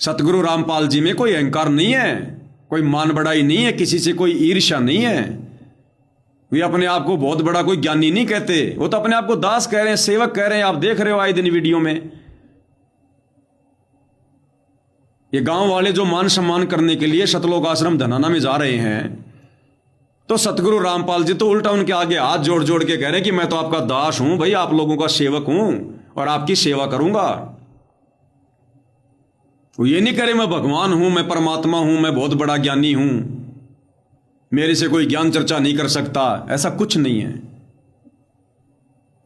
सतगुरु रामपाल जी में कोई अहंकार नहीं है, कोई मान बढ़ाई नहीं है, किसी से कोई ईर्ष्या नहीं है। वे अपने आप को बहुत बड़ा कोई ज्ञानी नहीं कहते, वो तो अपने आप को दास कह रहे हैं, सेवक कह रहे हैं। आप देख रहे हो आए दिन वीडियो में ये गांव वाले जो मान सम्मान करने के लिए सतलोक आश्रम धनाना में जा रहे हैं, तो सतगुरु रामपाल जी तो उल्टा उनके आगे हाथ जोड़ जोड़ के कह रहे हैं कि मैं तो आपका दास हूं भाई, आप लोगों का सेवक हूं और आपकी सेवा करूंगा। वो ये नहीं करे मैं भगवान हूं, मैं परमात्मा हूं, मैं बहुत बड़ा ज्ञानी हूं, मेरे से कोई ज्ञान चर्चा नहीं कर सकता। ऐसा कुछ नहीं है।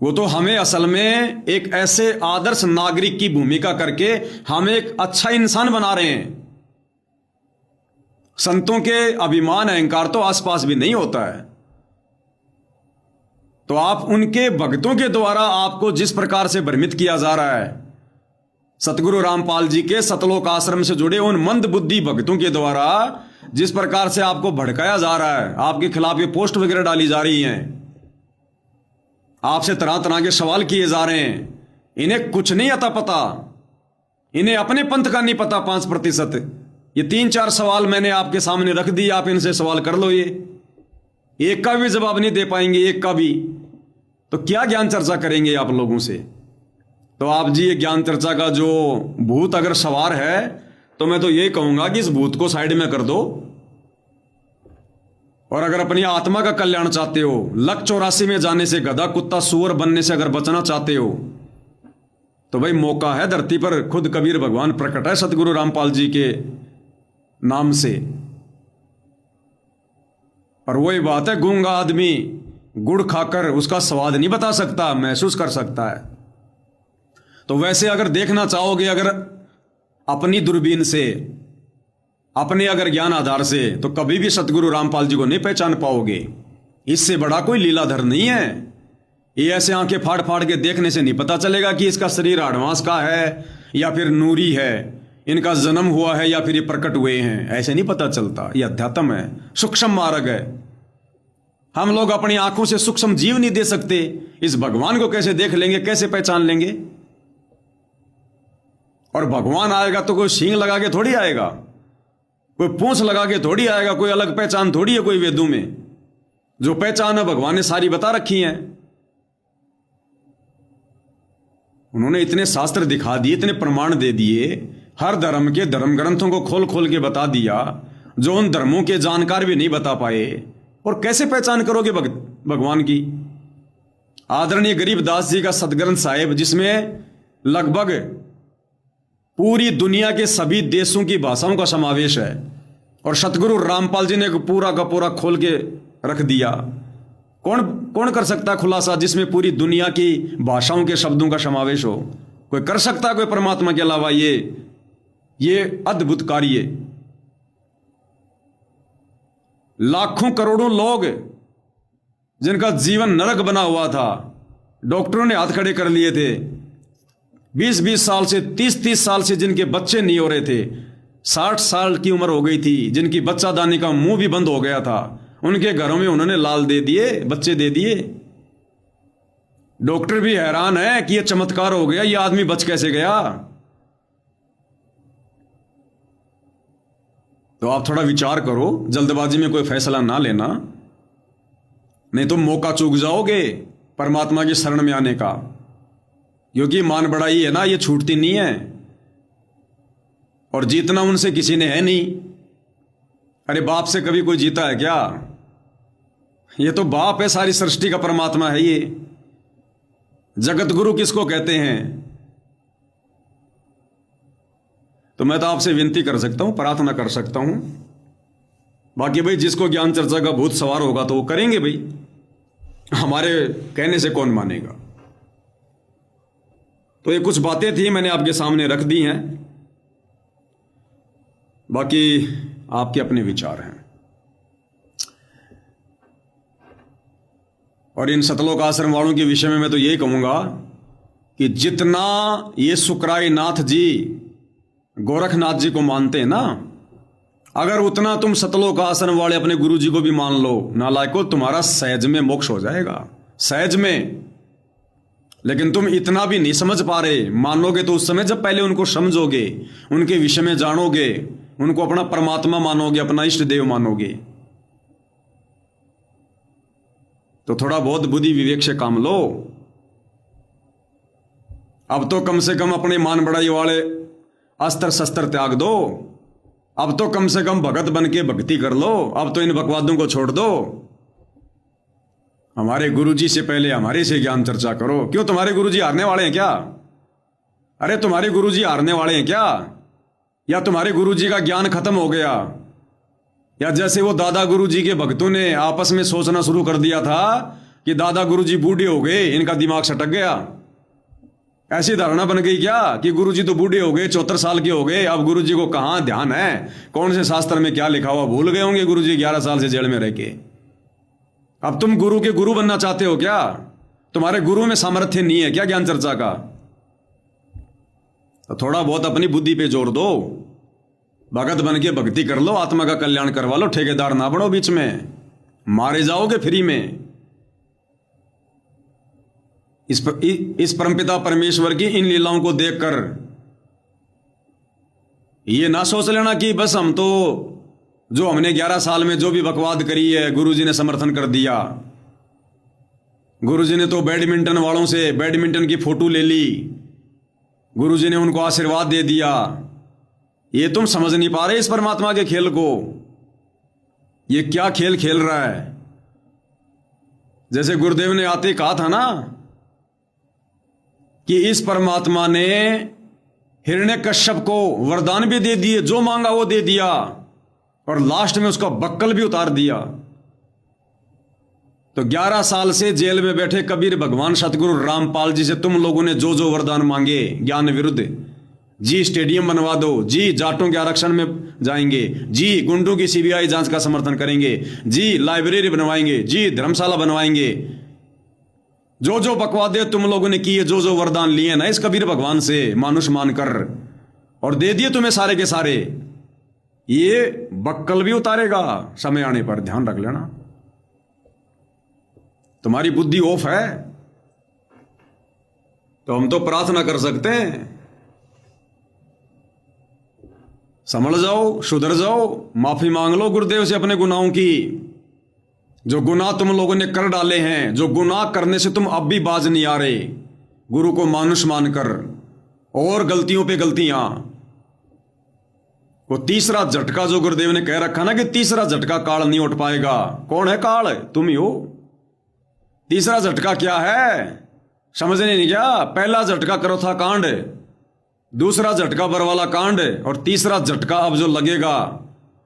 वो तो हमें असल में एक ऐसे आदर्श नागरिक की भूमिका करके हमें एक अच्छा इंसान बना रहे हैं। संतों के अभिमान अहंकार तो आसपास भी नहीं होता है। तो आप उनके भक्तों के द्वारा आपको जिस प्रकार से भ्रमित किया जा रहा है, सतगुरु रामपाल जी के सतलोक आश्रम से जुड़े उन मंद बुद्धि भक्तों के द्वारा जिस प्रकार से आपको भड़काया जा रहा है, आपके खिलाफ ये पोस्ट वगैरह डाली जा रही हैं, आपसे तरह तरह के सवाल किए जा रहे हैं, इन्हें कुछ नहीं आता पता, इन्हें अपने पंथ का नहीं पता 5%। ये 3-4 सवाल मैंने आपके सामने रख दिए, आप इनसे सवाल कर लो। ये एक का भी जवाब नहीं दे पाएंगे, एक का भी। तो क्या ज्ञान चर्चा करेंगे आप लोगों से? तो आप जी ये ज्ञान चर्चा का जो भूत अगर सवार है, तो मैं तो ये कहूंगा कि इस भूत को साइड में कर दो। और अगर अपनी आत्मा का कल्याण चाहते हो, लक 84 में जाने से, गधा कुत्ता सूअर बनने से अगर बचना चाहते हो, तो भाई मौका है। धरती पर खुद कबीर भगवान प्रकट है सतगुरु रामपाल जी के नाम से। और वही बात है, गूंगा आदमी गुड़ खाकर उसका स्वाद नहीं बता सकता, महसूस कर सकता है। तो वैसे अगर देखना चाहोगे, अगर अपनी दूरबीन से, अपने अगर ज्ञान आधार से, तो कभी भी सतगुरु रामपाल जी को नहीं पहचान पाओगे। इससे बड़ा कोई लीलाधर नहीं है। ये ऐसे आंखें फाड़ फाड़ के देखने से नहीं पता चलेगा कि इसका शरीर एडवांस का है या फिर नूरी है, इनका जन्म हुआ है या फिर ये प्रकट हुए हैं, ऐसे नहीं पता चलता। ये अध्यात्म है, सूक्ष्म मार्ग है। हम लोग अपनी आंखों से सूक्ष्म जीव नहीं दे सकते, इस भगवान को कैसे देख लेंगे, कैसे पहचान लेंगे? और भगवान आएगा तो कोई सींग लगा के थोड़ी आएगा, कोई पूंछ लगा के थोड़ी आएगा, कोई अलग पहचान थोड़ी है कोई वेदों में। जो पहचान है भगवान ने सारी बता रखी है। उन्होंने इतने शास्त्र दिखा दिए, इतने प्रमाण दे दिए, हर धर्म के धर्म ग्रंथों को खोल खोल के बता दिया, जो उन धर्मों के जानकार भी नहीं बता पाए। और कैसे पहचान करोगे भगवान की? आदरणीय गरीबदास जी का सदग्रंथ साहिब, जिसमें लगभग पूरी दुनिया के सभी देशों की भाषाओं का समावेश है, और सतगुरु रामपाल जी ने पूरा का पूरा खोल के रख दिया। कौन कर सकता है खुलासा जिसमें पूरी दुनिया की भाषाओं के शब्दों का समावेश हो? कोई कर सकता है कोई परमात्मा के अलावा ये अद्भुत कार्य? लाखों करोड़ों लोग जिनका जीवन नरक बना हुआ था, डॉक्टरों ने हाथ खड़े कर लिए थे। 20-20 साल से, 30-30 साल से जिनके बच्चे नहीं हो रहे थे, 60 साल की उम्र हो गई थी, जिनकी बच्चादानी का मुंह भी बंद हो गया था, उनके घरों में उन्होंने लाल दे दिए, बच्चे दे दिए। डॉक्टर भी हैरान है कि यह चमत्कार हो गया, यह आदमी बच कैसे गया? तो आप थोड़ा विचार करो, जल्दबाजी में कोई फैसला ना लेना, नहीं तो मौका चूक जाओगे परमात्मा की शरण में आने का। क्योंकि मान बढ़ाई है ना, ये छूटती नहीं है, और जीतना उनसे किसी ने है नहीं। अरे बाप से कभी कोई जीता है क्या? ये तो बाप है, सारी सृष्टि का परमात्मा है। ये जगत गुरु किसको कहते हैं? तो मैं तो आपसे विनती कर सकता हूं, प्रार्थना कर सकता हूं। बाकी भाई जिसको ज्ञान चर्चा का भूत सवार होगा तो वो करेंगे भाई, हमारे कहने से कौन मानेगा। तो ये कुछ बातें थी, मैंने आपके सामने रख दी हैं, बाकी आपके अपने विचार हैं। और इन सतलोक आश्रम वालों के विषय में मैं तो यही कहूंगा कि जितना ये सुकराई नाथ जी गोरखनाथ जी को मानते हैं ना, अगर उतना तुम सतलोक आसन वाले अपने गुरु जी को भी मान लो, नालायको, तुम्हारा सहज में मोक्ष हो जाएगा, सहज में। लेकिन तुम इतना भी नहीं समझ पा रहे। मानोगे तो उस समय जब पहले उनको समझोगे, उनके विषय में जानोगे, उनको अपना परमात्मा मानोगे, अपना इष्ट देव मानोगे। तो थोड़ा बहुत बुद्धि विवेक से काम लो। अब तो कम से कम अपने मान बढ़ाई वाले अस्त्र शस्त्र त्याग दो। अब तो कम से कम भगत बन के भक्ति कर लो। अब तो इन बकवादों को छोड़ दो। हमारे गुरुजी से पहले हमारे से ज्ञान चर्चा करो। क्यों, तुम्हारे गुरुजी हारने वाले हैं क्या? अरे तुम्हारे गुरुजी हारने वाले हैं क्या? या तुम्हारे गुरुजी का ज्ञान खत्म हो गया? या जैसे वो दादा गुरुजी के भक्तों ने आपस में सोचना शुरू कर दिया था कि दादा गुरुजी बूढ़े हो गए, इनका दिमाग सटक गया। ऐसी धारणा बन गई क्या कि गुरुजी तो बूढ़े हो गए, 74 साल के हो गए, अब गुरुजी को कहां ध्यान है, कौन से शास्त्र में क्या लिखा हुआ भूल गए होंगे गुरुजी 11 साल से जेल में रह के। अब तुम गुरु के गुरु बनना चाहते हो क्या? तुम्हारे गुरु में सामर्थ्य नहीं है क्या ज्ञान चर्चा का? तो थोड़ा बहुत अपनी बुद्धि पे जोर दो। भगत बन के भक्ति कर लो, आत्मा का कल्याण करवा लो। ठेकेदार ना बनो, बीच में मारे जाओगे फ्री में। इस परमपिता परमेश्वर की इन लीलाओं को देखकर ये ना सोच लेना कि बस हम तो जो हमने 11 साल में जो भी बकवाद करी है गुरुजी ने समर्थन कर दिया। गुरुजी ने तो बैडमिंटन वालों से बैडमिंटन की फोटो ले ली, गुरुजी ने उनको आशीर्वाद दे दिया। ये तुम समझ नहीं पा रहे इस परमात्मा के खेल को। ये क्या खेल खेल रहा है? जैसे गुरुदेव ने आते कहा था ना कि इस परमात्मा ने हिरण्यकश्यप को वरदान भी दे दिए, जो मांगा वो दे दिया, और लास्ट में उसका बक्कल भी उतार दिया। तो 11 साल से जेल में बैठे कबीर भगवान सतगुरु रामपाल जी से तुम लोगों ने जो जो वरदान मांगे ज्ञान विरुद्ध, जी स्टेडियम बनवा दो, जी जाटों के आरक्षण में जाएंगे, जी गुंडों की सीबीआई जांच का समर्थन करेंगे, जी लाइब्रेरी बनवाएंगे, जी धर्मशाला बनवाएंगे, जो जो बकवादे तुम लोगों ने किए, जो जो वरदान लिए ना इस कबीर भगवान से मानुष मानकर, और दे दिए तुम्हें सारे के सारे, ये बक्कल भी उतारेगा समय आने पर, ध्यान रख लेना। तुम्हारी बुद्धि ऑफ है तो हम तो प्रार्थना कर सकते हैं, संभल जाओ, सुधर जाओ, माफी मांग लो गुरुदेव से अपने गुनाहों की। जो गुनाह तुम लोगों ने कर डाले हैं, जो गुनाह करने से तुम अब भी बाज नहीं आ रहे, गुरु को मानुष मानकर, और गलतियों पे गलतियां। वो तीसरा झटका जो गुरुदेव ने कह रखा ना कि तीसरा झटका काल नहीं उठ पाएगा। कौन है काल? तुम ही हो। तीसरा झटका क्या है समझने नहीं क्या? पहला झटका करो था कांड, दूसरा झटका बरवाला कांड, और तीसरा झटका अब जो लगेगा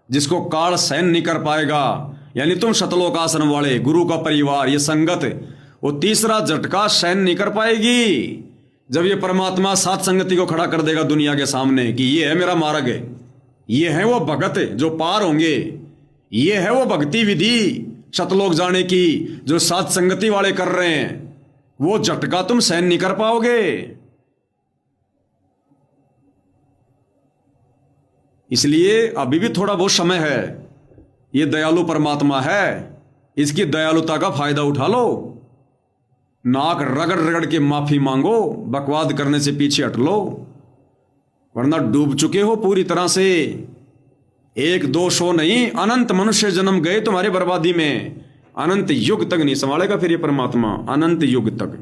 जिसको काल सहन नहीं कर पाएगा, यानी तुम सतलोक आसन वाले, गुरु का परिवार, ये संगत, वो तीसरा झटका सहन नहीं कर पाएगी। जब ये परमात्मा सात संगति को खड़ा कर देगा दुनिया के सामने कि ये है मेरा मार्ग, ये है वो भगत जो पार होंगे, ये है वो भक्ति विधि सतलोक जाने की जो सात संगति वाले कर रहे हैं, वो झटका तुम सहन नहीं कर पाओगे। इसलिए अभी भी थोड़ा बहुत समय है। ये दयालु परमात्मा है, इसकी दयालुता का फायदा उठा लो। नाक रगड़ रगड़ के माफी मांगो, बकवाद करने से पीछे हट लो, वरना डूब चुके हो पूरी तरह से। 1-2 नहीं, अनंत मनुष्य जन्म गए तुम्हारी बर्बादी में। अनंत युग तक नहीं संभालेगा फिर ये परमात्मा, अनंत युग तक।